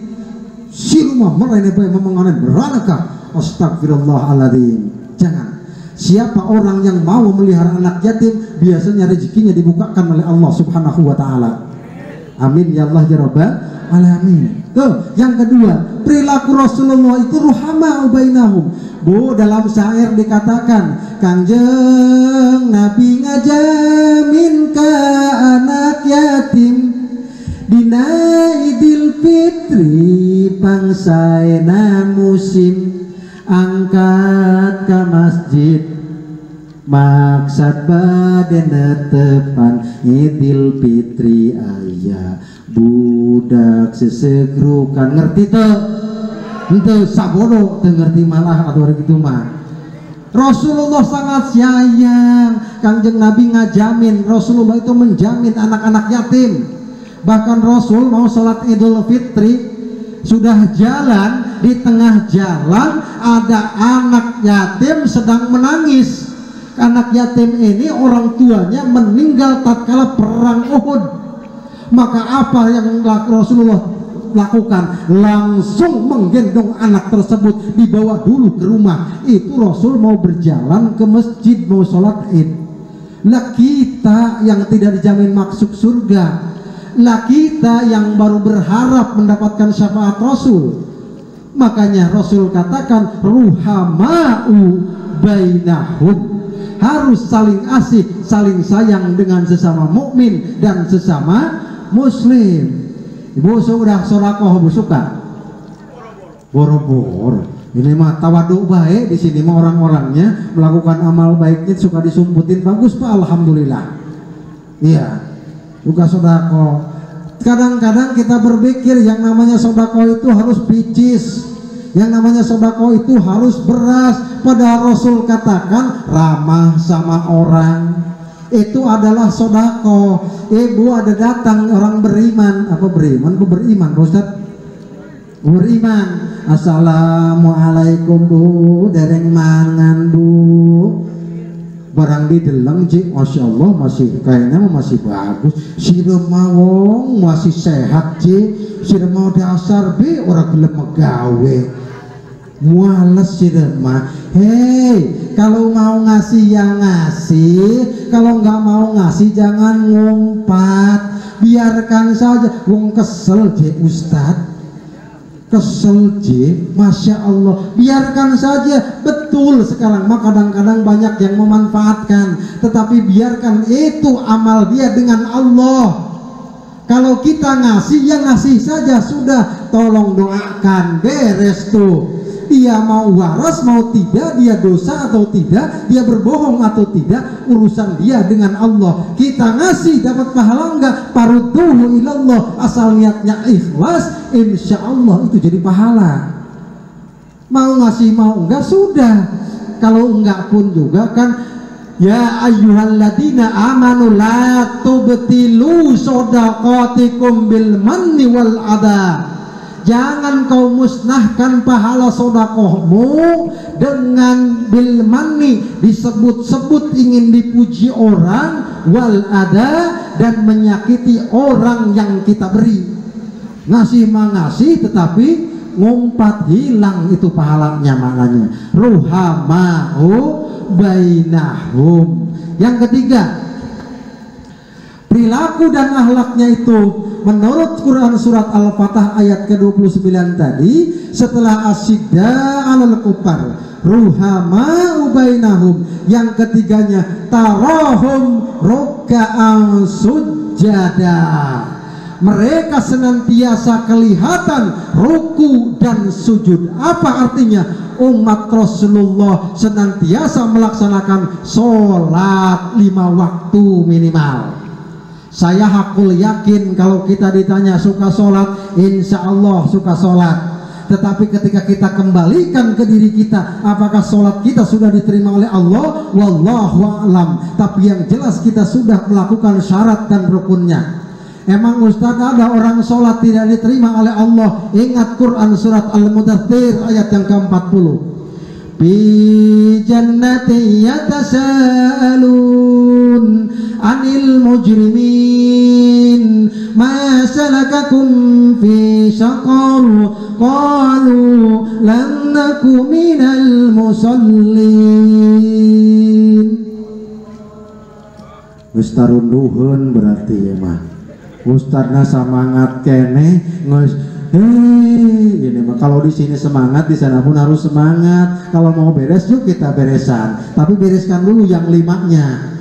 si rumah merene bae memenganan beranaka. Astagfirullahaladzim. Jangan. Siapa orang yang mau memelihara anak yatim, biasanya rezekinya dibukakan oleh Allah Subhanahu wa taala. Amin ya Allah ya Rabbal alamin. Tuh, yang kedua, perilaku Rasulullah itu ruhama bainahum. Bu, dalam syair dikatakan, Kanjeng Nabi ngajamin ka anak yatim dina Idul Fitri pangsaena musim, angkat ke masjid maksud bade netepan Idul Fitri aya budak sesegrukan. Ngerti tuh? Ente sabodo teu ngerti malah atau gitu mah. Rasulullah sangat sayang. Kanjeng Nabi ngajamin, Rasulullah itu menjamin anak-anak yatim. Bahkan Rasul mau sholat Idul Fitri, sudah jalan, di tengah jalan ada anak yatim sedang menangis. Anak yatim ini orang tuanya meninggal tatkala perang Uhud. Maka apa yang Rasulullah lakukan? Langsung menggendong anak tersebut, dibawa dulu ke rumah. Itu Rasul mau berjalan ke masjid, mau sholat id. Lah kita yang tidak dijamin masuk surga, lah kita yang baru berharap mendapatkan syafaat Rasul. Makanya Rasul katakan ruhama'u bainahum, harus saling asih, saling sayang dengan sesama mukmin dan sesama muslim. Ibu sudah sodakoh, ibu suka? Boro-boro. Ini mah tawaduk baik, di sini mah orang-orangnya melakukan amal baiknya suka disumputin, bagus Pak, alhamdulillah. Iya, juga sodakoh. Kadang-kadang kita berpikir yang namanya sodakoh itu harus picis, yang namanya sodakoh itu harus beras. Padahal Rasul katakan ramah sama orang itu adalah sodako. Ibu ada datang orang beriman, apa beriman? Bu beriman, Pak Ustaz? Beriman. Assalamualaikum Bu, dereng mangan Bu. Barang di dalam Ji, masya Allah masih kayaknya masih bagus. Si remawong masih sehat Ji. Si remawong dasar B orang gelem megawe. Muales si remah. Hei, kalau mau ngasih yang ngasih, kalau nggak mau ngasih jangan ngumpat, biarkan saja. Wong kesel je Ustad, kesel je, masya Allah, biarkan saja. Betul, sekarang mah kadang-kadang banyak yang memanfaatkan, tetapi biarkan itu amal dia dengan Allah. Kalau kita ngasih, ya ngasih saja sudah. Tolong doakan, beres tuh. Dia mau waras mau tidak, dia dosa atau tidak, dia berbohong atau tidak, urusan dia dengan Allah. Kita ngasih dapat pahala enggak? Parudduhu ilallah, asal niatnya ikhlas, insya Allah itu jadi pahala. Mau ngasih mau enggak sudah. Kalau enggak pun juga kan, ya ayyuhalladzina amanu la tubtilu shadaqatikum bil manni wal adha. Jangan kau musnahkan pahala sodakohmu dengan bil manni, disebut-sebut ingin dipuji orang, wal ada, dan menyakiti orang yang kita beri. Ngasih mah ngasih, tetapi ngumpat hilang itu pahalanya. Maknanya ruhama'u bainahum. Yang ketiga, perilaku dan akhlaknya itu menurut Quran surat Al-Fatah ayat ke-29 tadi, setelah asyidda 'alal kufar ruhama bainahum, yang ketiganya tarahum ruk'an sujada, mereka senantiasa kelihatan ruku dan sujud. Apa artinya? Umat Rasulullah senantiasa melaksanakan sholat 5 waktu minimal. Saya hakul yakin kalau kita ditanya suka sholat, insya Allah suka sholat. Tetapi ketika kita kembalikan ke diri kita, apakah sholat kita sudah diterima oleh Allah? Wallahu a'lam. Tapi yang jelas kita sudah melakukan syarat dan rukunnya. Emang Ustaz ada orang sholat tidak diterima oleh Allah? Ingat Quran surat Al-Mudaththir ayat yang ke-40. Bi jannati yatasaalun anil mujrimin ma salakakum fi saqar qalu lam naku minal musallin. Geus tarunduheun berarti ya mah. Ustadna semangat kene ngeus ini mah kalau di sini semangat, di sana pun harus semangat. Kalau mau beres yuk kita beresan, tapi bereskan dulu yang 5-nya.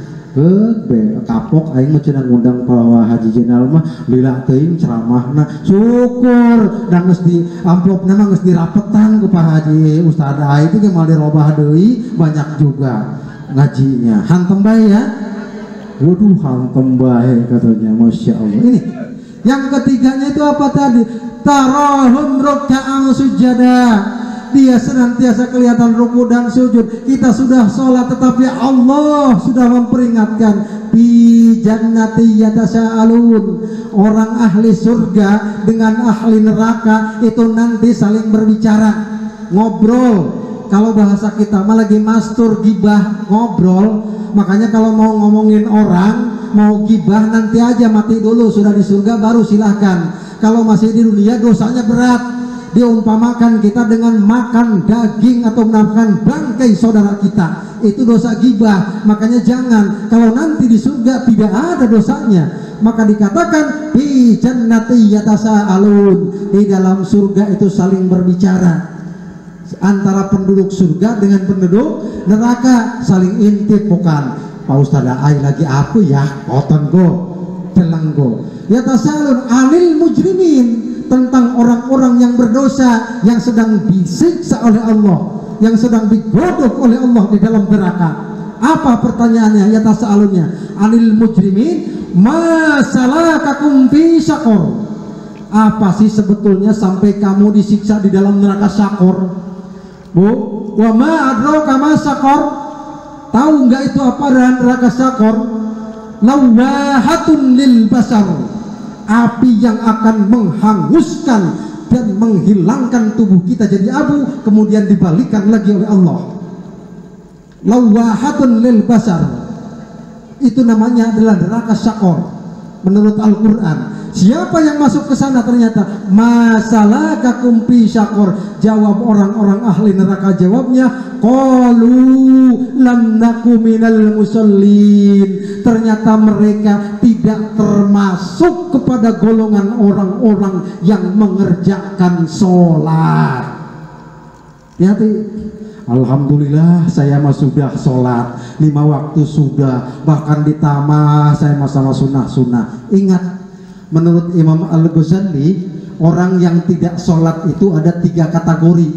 Kapok aing mah cenah ngundang Pak Haji Jenal mah lila teuing ceramahna syukur dan geus di amplopna mah geus dirapetan ku Pak Haji Ustaz aing teh mah dirobah deui banyak juga ngajinya. Hantem bae ya. Waduh hantem bae katanya, Masya Allah. Ini yang ketiganya itu apa tadi? Tarahum ruk'an sujada, dia senantiasa kelihatan ruku dan sujud. Kita sudah sholat tetapi Allah sudah memperingatkan, bi jannati yatasaalun, orang ahli surga dengan ahli neraka itu nanti saling berbicara, ngobrol. Kalau bahasa kita mah lagi mastur, gibah, ngobrol. Makanya kalau mau ngomongin orang, mau gibah nanti aja, mati dulu, sudah di surga baru silahkan. Kalau masih di dunia dosanya berat. Diumpamakan kita dengan makan daging atau makan bangkai saudara kita, itu dosa gibah. Makanya jangan, kalau nanti di surga tidak ada dosanya. Maka dikatakan bi jannati yatasaalun, di dalam surga itu saling berbicara antara penduduk surga dengan penduduk neraka, saling intip. Bukan Pak Ustaz ai lagi apa ya koton go telenggo yatasalun anil mujrimin, tentang orang-orang yang berdosa yang sedang disiksa oleh Allah, yang sedang digodok oleh Allah di dalam neraka. Apa pertanyaannya? Yatasalunnya anil mujrimin ma salakakum fi saqar, apa sih sebetulnya sampai kamu disiksa di dalam neraka Syaqor? Bu, wa ma adraka ma saqar, tahu enggak itu apa neraka Syaqor? Lawahatun lil basar, api yang akan menghanguskan dan menghilangkan tubuh kita jadi abu, kemudian dibalikan lagi oleh Allah. Lawahatun lil basar, itu namanya adalah neraka Syaqor menurut Al-Quran. Siapa yang masuk ke sana? Ternyata masalakakum fi syaqor. Jawab orang-orang ahli neraka, jawabnya qalu lam naku minal musallin. Ternyata mereka tidak termasuk kepada golongan orang-orang yang mengerjakan sholat. Hati-hati. Alhamdulillah saya mah sudah sholat 5 waktu sudah, bahkan ditambah saya masalah sunnah-sunnah. Ingat, menurut Imam Al-Ghazali, orang yang tidak sholat itu ada 3 kategori.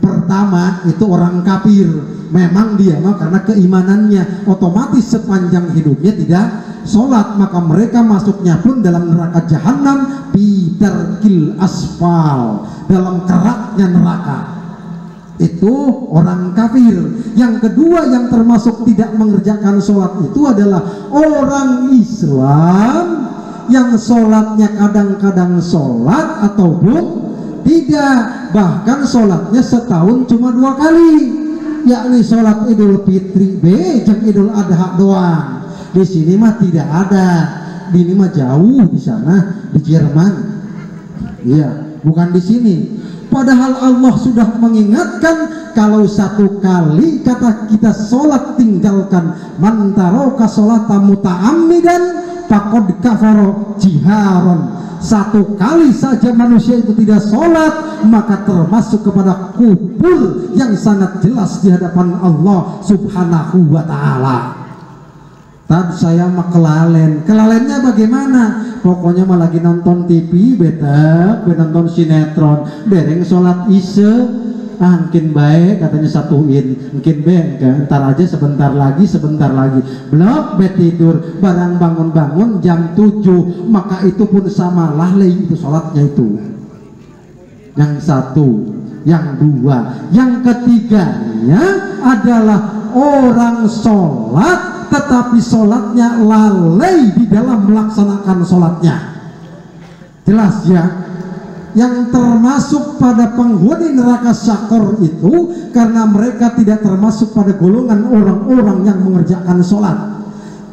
Pertama itu orang kafir, memang dia mah karena keimanannya otomatis sepanjang hidupnya tidak sholat, maka mereka masuknya pun dalam neraka jahanam, bidarkil asfal, dalam keraknya neraka. Itu orang kafir. Yang kedua yang termasuk tidak mengerjakan sholat itu adalah orang Islam yang sholatnya kadang-kadang sholat ataupun tidak, bahkan sholatnya setahun cuma 2 kali, yakni sholat Idul Fitri jeung Idul Adha doang. Di sini mah tidak ada, di ini mah jauh, di sana di Jerman, iya, bukan di sini. Padahal Allah sudah mengingatkan, kalau 1 kali kata kita sholat tinggalkan, man taraka sholata muta'ammidan faqad kafara jiharon. Satu kali saja manusia itu tidak sholat, maka termasuk kepada kufur yang sangat jelas di hadapan Allah Subhanahu wa ta'ala. Tadi saya mah kelalennya bagaimana? Pokoknya mah lagi nonton TV, beta nonton sinetron, dereng sholat isya, mungkin baik katanya satuin, mungkin baik ntar aja sebentar lagi, blok bet tidur, barang bangun jam 7, maka itu pun sama lalai itu sholatnya itu. Yang satu, yang dua, yang ketiganya adalah orang sholat tetapi sholatnya lalai di dalam melaksanakan sholatnya. Jelas ya? Yang termasuk pada penghuni neraka syaqor itu karena mereka tidak termasuk pada golongan orang-orang yang mengerjakan sholat.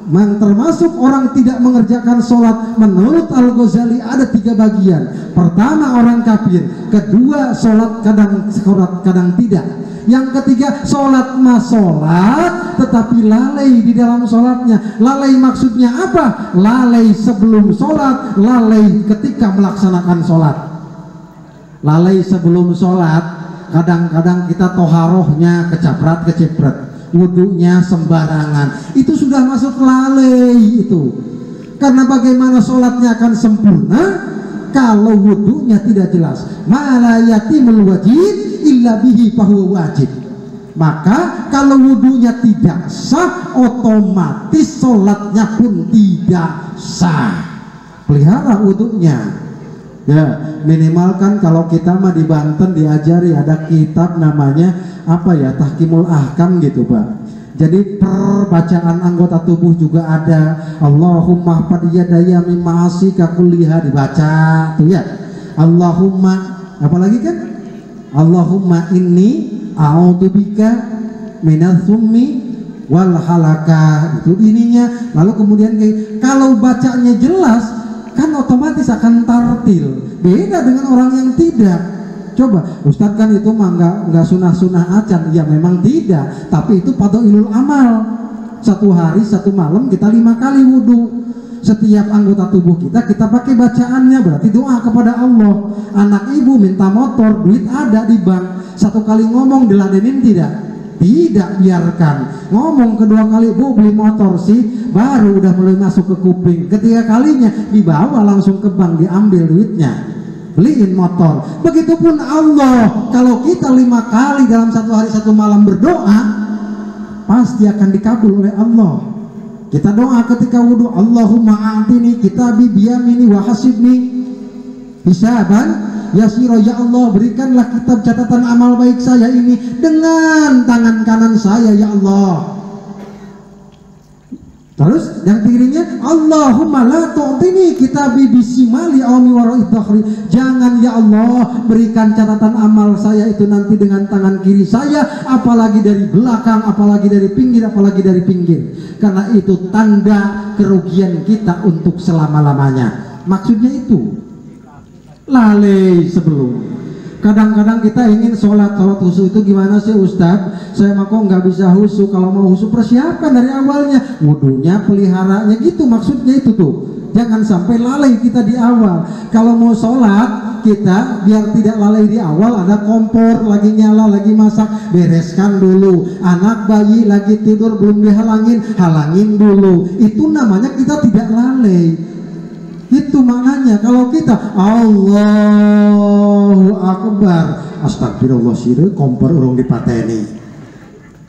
Yang termasuk orang tidak mengerjakan sholat menurut Al-Ghazali ada 3 bagian. Pertama orang kafir, kedua sholat kadang tidak, yang ketiga sholat tetapi lalai di dalam sholatnya. Lalai maksudnya apa? Lalai sebelum sholat, lalai ketika melaksanakan sholat. Lalai sebelum sholat, kadang-kadang kita toharohnya kecaprat, wudunya sembarangan, itu sudah masuk lalai itu. Karena bagaimana sholatnya akan sempurna kalau wudunya tidak jelas? Ma yatimul wajib illa bihi fahuwa wajib. Maka kalau wudunya tidak sah, otomatis sholatnya pun tidak sah. Pelihara wudunya. Ya, minimalkan kalau kita mah di Banten diajari ada kitab namanya apa ya, Tahkimul Ahkam gitu Pak. Jadi perbacaan anggota tubuh juga ada. Allahumma fad yadaya min ma'asika kulliha dibaca tuh ya. Allahumma apalagi kan? Allahumma inni a'udzubika minadz summi wal halakah, itu ininya. Lalu kemudian kalau bacanya jelas kan otomatis akan tartil, beda dengan orang yang tidak. Coba Ustadz kan itu mah nggak sunah acan, ya memang tidak, tapi itu fadhailul amal. 1 hari 1 malam kita 5 kali wudhu. Setiap anggota tubuh kita pakai bacaannya, berarti doa kepada Allah. Anak ibu minta motor, duit ada di bank, 1 kali ngomong diladenin tidak? Tidak, biarkan. Ngomong kedua kali, bu beli motor sih, baru udah mulai masuk ke kuping. Ketiga kalinya dibawa langsung ke bank, diambil duitnya, beliin motor. Begitupun Allah, kalau kita 5 kali dalam 1 hari 1 malam berdoa, pasti akan dikabul oleh Allah. Kita doa ketika wudhu, Allahumma a'tini kitabi biyamini wa hasibni hisaban yasiro, ya Allah berikanlah kitab catatan amal baik saya ini dengan tangan kanan saya ya Allah. Terus yang kirinya, Allahumma la tu'tini kitabi bisimali awmi wara'id dhahri, jangan ya Allah berikan catatan amal saya itu nanti dengan tangan kiri saya, apalagi dari belakang, apalagi dari pinggir, karena itu tanda kerugian kita untuk selama-lamanya. Maksudnya itu lalai sebelum. Kadang-kadang kita ingin sholat khusyuk itu gimana sih Ustadz? Saya mah kok nggak bisa khusyuk. Kalau mau khusyuk persiapkan dari awalnya, wudunya, peliharanya gitu, maksudnya itu tuh. Jangan sampai lalai kita di awal. Kalau mau sholat kita biar tidak lalai di awal, ada kompor lagi nyala, lagi masak, bereskan dulu. Anak bayi lagi tidur belum dihalangin, halangin dulu. Itu namanya kita tidak lalai. Itu maknanya kalau kita Allahu Akbar, astagfirullah sire kompor urung dipateni,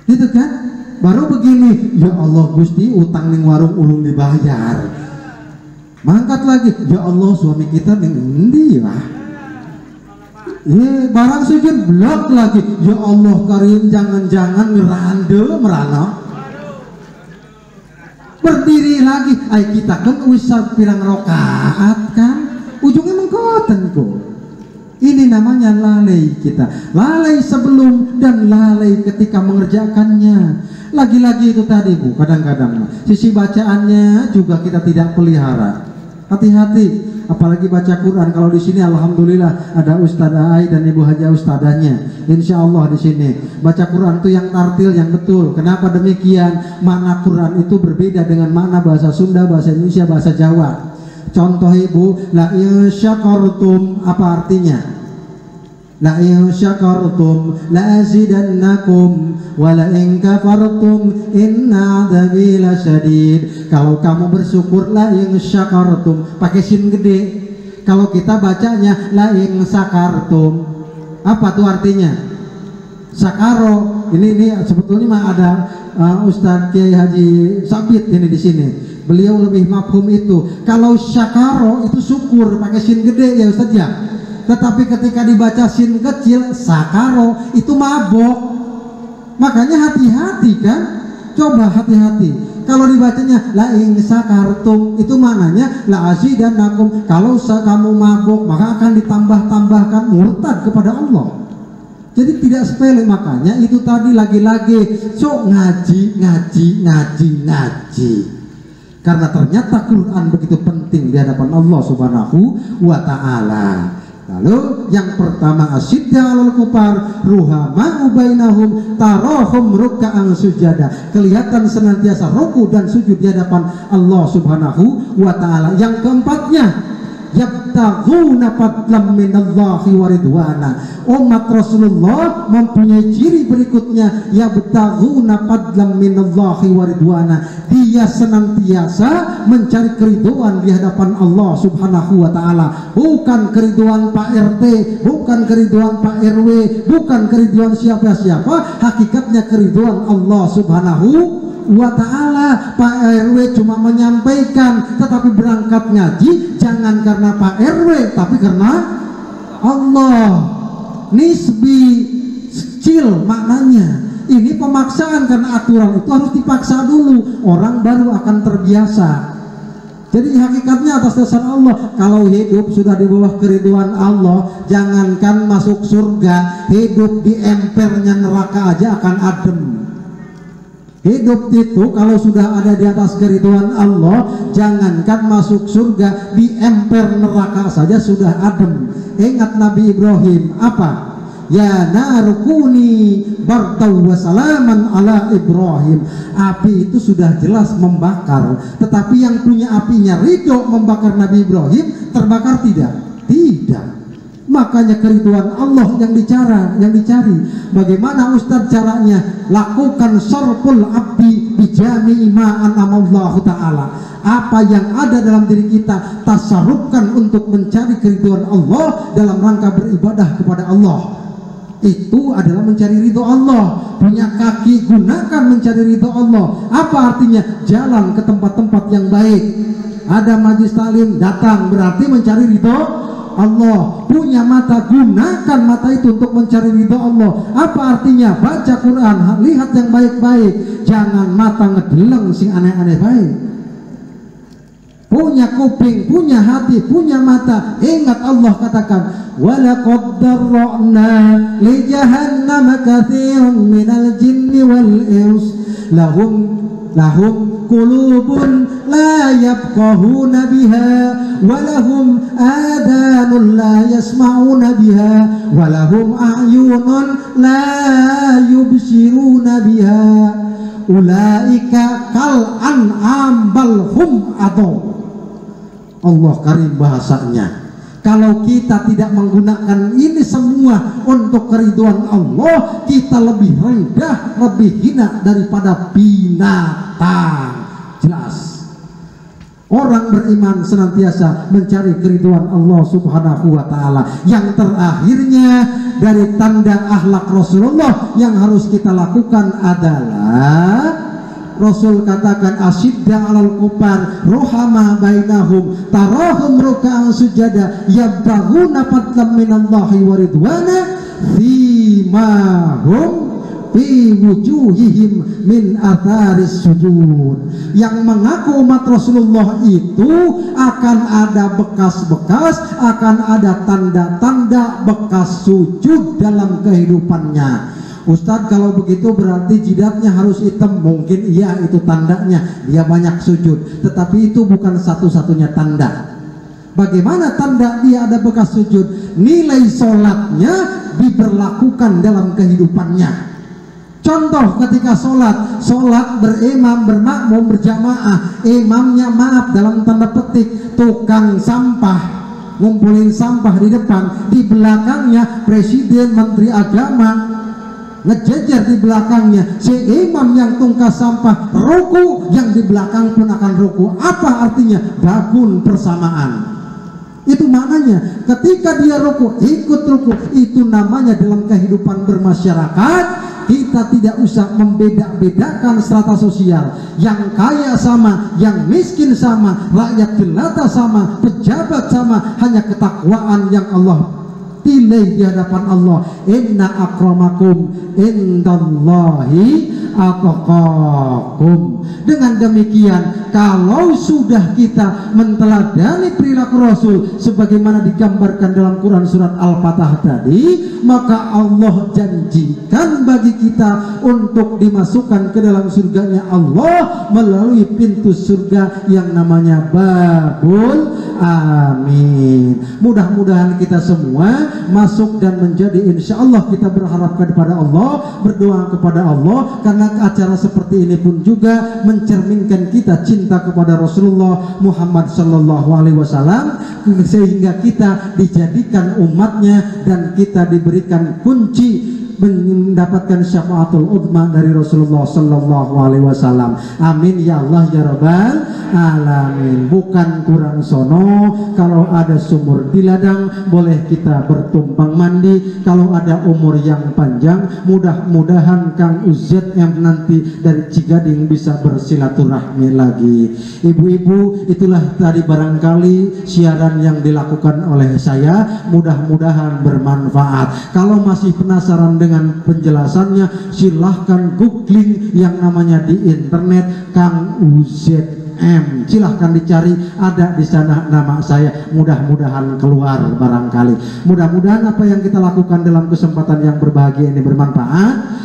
gitu kan? Baru begini, ya Allah Gusti utang ning warung ulung dibayar. Mangkat lagi, ya Allah suami kita ning endi ya? Barang sujud blok lagi, ya Allah karim jangan-jangan ngerande merana. Berdiri lagi, ay kita kan usah pirang rokaat kan, ujungnya mengkoten kok. Ini namanya lalai kita, lalai sebelum dan lalai ketika mengerjakannya. Lagi-lagi itu tadi Bu, kadang-kadang sisi bacaannya juga kita tidak pelihara. Hati-hati, apalagi baca Quran. Kalau di sini alhamdulillah ada Ustadzah Ai dan Ibu Haja Ustadzahnya. Insya Allah di sini baca Quran itu yang tartil, yang betul. Kenapa demikian? Makna Quran itu berbeda dengan makna bahasa Sunda, bahasa Indonesia, bahasa Jawa. Contoh Ibu, la in syakartum, apa artinya? La in syakartum la azidannakum wa la in kafartum inna adzabi lasyadid. Kalau kamu bersyukur, la in syakartum pakai sin gede. Kalau kita bacanya la in sakartum, apa tuh artinya? Sakaro. Ini sebetulnya mah ada Ustadz Kiai Haji Sabit ini di sini. Beliau lebih mafhum itu. Kalau syakaro itu syukur pakai sin gede ya Ustadz ya. Tetapi ketika dibaca sin kecil, sakaro, itu mabok. Makanya hati-hati kan? Coba hati-hati. Kalau dibacanya la in sakartum, itu maknanya la azidannakum. Kalau kamu mabok, maka akan ditambah-tambahkan murtad kepada Allah. Jadi tidak sepele. Makanya itu tadi lagi-lagi ngaji. Karena ternyata Quran begitu penting di hadapan Allah Subhanahu wa ta'ala. Lalu yang pertama asyidda 'alal kufar ruhama'u bainahum tarahum ruk'an sujada. Kelihatan senantiasa ruku dan sujud di hadapan Allah Subhanahu wa ta'ala. Yang keempatnya yabtaghuna fadlan minallahi wa ridwana. Umat Rasulullah mempunyai ciri berikutnya, yabtaghuna fadlan minallahi wa ridwana. Dia senantiasa mencari keridhaan di hadapan Allah Subhanahu wa ta'ala. Bukan keridhaan Pak RT, bukan keridhaan Pak RW, bukan keridhaan siapa-siapa. Hakikatnya keridhaan Allah Subhanahu wa ta'ala. Pak RW cuma menyampaikan, tetapi berangkat ngaji jangan karena Pak RW, tapi karena Allah. Nisbi, kecil maknanya. Ini pemaksaan, karena aturan itu harus dipaksa dulu, orang baru akan terbiasa. Jadi hakikatnya atas dasar Allah. Kalau hidup sudah di bawah keridhaan Allah, jangankan masuk surga, hidup di empernya neraka aja akan adem. Hidup itu kalau sudah ada di atas keridhaan Allah, jangankan masuk surga, di emper neraka saja sudah adem. Ingat Nabi Ibrahim, apa? Ya narukuni bartau wa salaman ala Ibrahim. Api itu sudah jelas membakar, tetapi yang punya apinya ridho membakar Nabi Ibrahim, terbakar tidak? Tidak. Makanya keridhaan Allah yang dicari. Bagaimana Ustadz caranya? Lakukan sarful abdi bijami ma an'amallahu ta'ala. Apa yang ada dalam diri kita, tasarrufkan untuk mencari keridhaan Allah dalam rangka beribadah kepada Allah. Itu adalah mencari ridho Allah. Punya kaki, gunakan mencari ridho Allah. Apa artinya? Jalan ke tempat-tempat yang baik. Ada majlis taklim, datang, berarti mencari ridho Allah. Punya mata, gunakan mata itu untuk mencari ridho Allah. Apa artinya? Baca Quran, lihat yang baik-baik. Jangan mata ngedeleng sing aneh-aneh baik. Punya kuping, punya hati, punya mata. Ingat Allah katakan, walaqad darra'na li jahannama katsiran minal jinni wal ins lahum qulubun la yafqahuna biha wa lahum adanun la yasma'una biha wa lahum a'yunun la yubsiruna biha ulaika kal an'am bal hum adall. Allah karim bahasanya. Kalau kita tidak menggunakan ini semua untuk keridhaan Allah, kita lebih rendah, lebih hina daripada binatang. Jelas. Orang beriman senantiasa mencari keridhaan Allah Subhanahu wa ta'ala. Yang terakhirnya dari tanda akhlak Rasulullah yang harus kita lakukan adalah Rasul katakan asyidda 'alal kufar ruhama bainahum tarahum ruk'an sujada yabtaghuna fadlan minallahi wa ridwana fimahum fi wujuhihim min atharis sujud. Yang mengaku umat Rasulullah itu akan ada bekas-bekas, akan ada tanda-tanda bekas sujud dalam kehidupannya. Ustadz, kalau begitu berarti jidatnya harus hitam. Mungkin iya, itu tandanya dia banyak sujud, tetapi itu bukan satu-satunya tanda. Bagaimana tanda dia ada bekas sujud? Nilai sholatnya diberlakukan dalam kehidupannya. Contoh ketika sholat berimam, bermakmum, berjamaah, imamnya maaf dalam tanda petik tukang sampah, ngumpulin sampah di depan, di belakangnya presiden, menteri agama ngejejer di belakangnya, si imam yang tungkas sampah ruku, yang di belakang pun akan ruku. Apa artinya? Bangun persamaan. Itu maknanya ketika dia ruku ikut ruku. Itu namanya dalam kehidupan bermasyarakat kita tidak usah membeda-bedakan strata sosial. Yang kaya sama, yang miskin sama, rakyat jelata sama, pejabat sama. Hanya ketakwaan yang Allah pilih di hadapan Allah. Inna akramakum indallahi atqakum. Dengan demikian, kalau sudah kita menteladani perilaku Rasul sebagaimana digambarkan dalam Quran surat Al-Fatah tadi, maka Allah janjikan bagi kita untuk dimasukkan ke dalam surganya Allah melalui pintu surga yang namanya Babul Amin. Mudah-mudahan kita semua masuk dan menjadi, insya Allah kita berharap kepada Allah, berdoa kepada Allah, karena acara seperti ini pun juga mencerminkan kita cinta kepada Rasulullah Muhammad Sallallahu Alaihi Wasallam, sehingga kita dijadikan umatnya dan kita diberikan kunci mendapatkan syafaatul uzma dari Rasulullah Sallallahu Alaihi Wasallam. Amin ya Allah ya Rabbal alamin. Bukan kurang sono kalau ada sumur di ladang boleh kita bertumpang mandi. Kalau ada umur yang panjang, mudah-mudahan Kang UZM nanti dari Cigading bisa bersilaturahmi lagi. Ibu-ibu, itulah tadi barangkali siaran yang dilakukan oleh saya, mudah-mudahan bermanfaat. Kalau masih penasaran dengan penjelasannya, silahkan googling yang namanya di internet Kang UZM, silahkan dicari, ada di sana nama saya. Mudah-mudahan keluar barangkali. Mudah-mudahan apa yang kita lakukan dalam kesempatan yang berbahagia ini bermanfaat.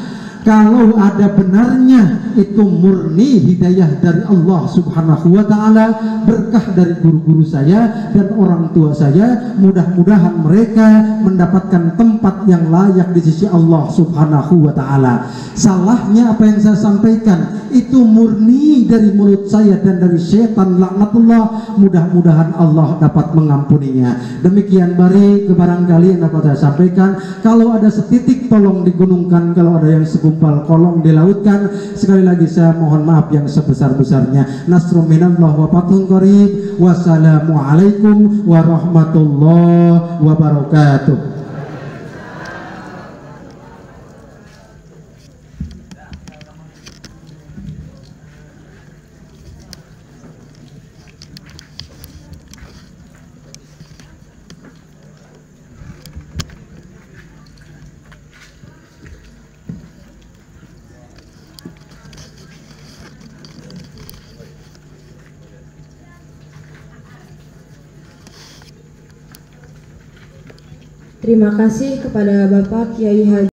Kalau ada benarnya itu murni hidayah dari Allah Subhanahu wa Ta'ala, berkah dari guru-guru saya dan orang tua saya. Mudah-mudahan mereka mendapatkan tempat yang layak di sisi Allah Subhanahu wa Ta'ala. Salahnya apa yang saya sampaikan itu murni dari mulut saya dan dari setan laknatullah. Mudah-mudahan Allah dapat mengampuninya. Demikian barangkali yang dapat saya sampaikan. Kalau ada setitik tolong digunungkan, kalau ada yang segumpal kolong dilautkan. Sekali lagi saya mohon maaf yang sebesar-besarnya. Nasrun minallah wa fathun qarib. Wassalamualaikum warahmatullahi wabarakatuh. Terima kasih kepada Bapak Kiai Haji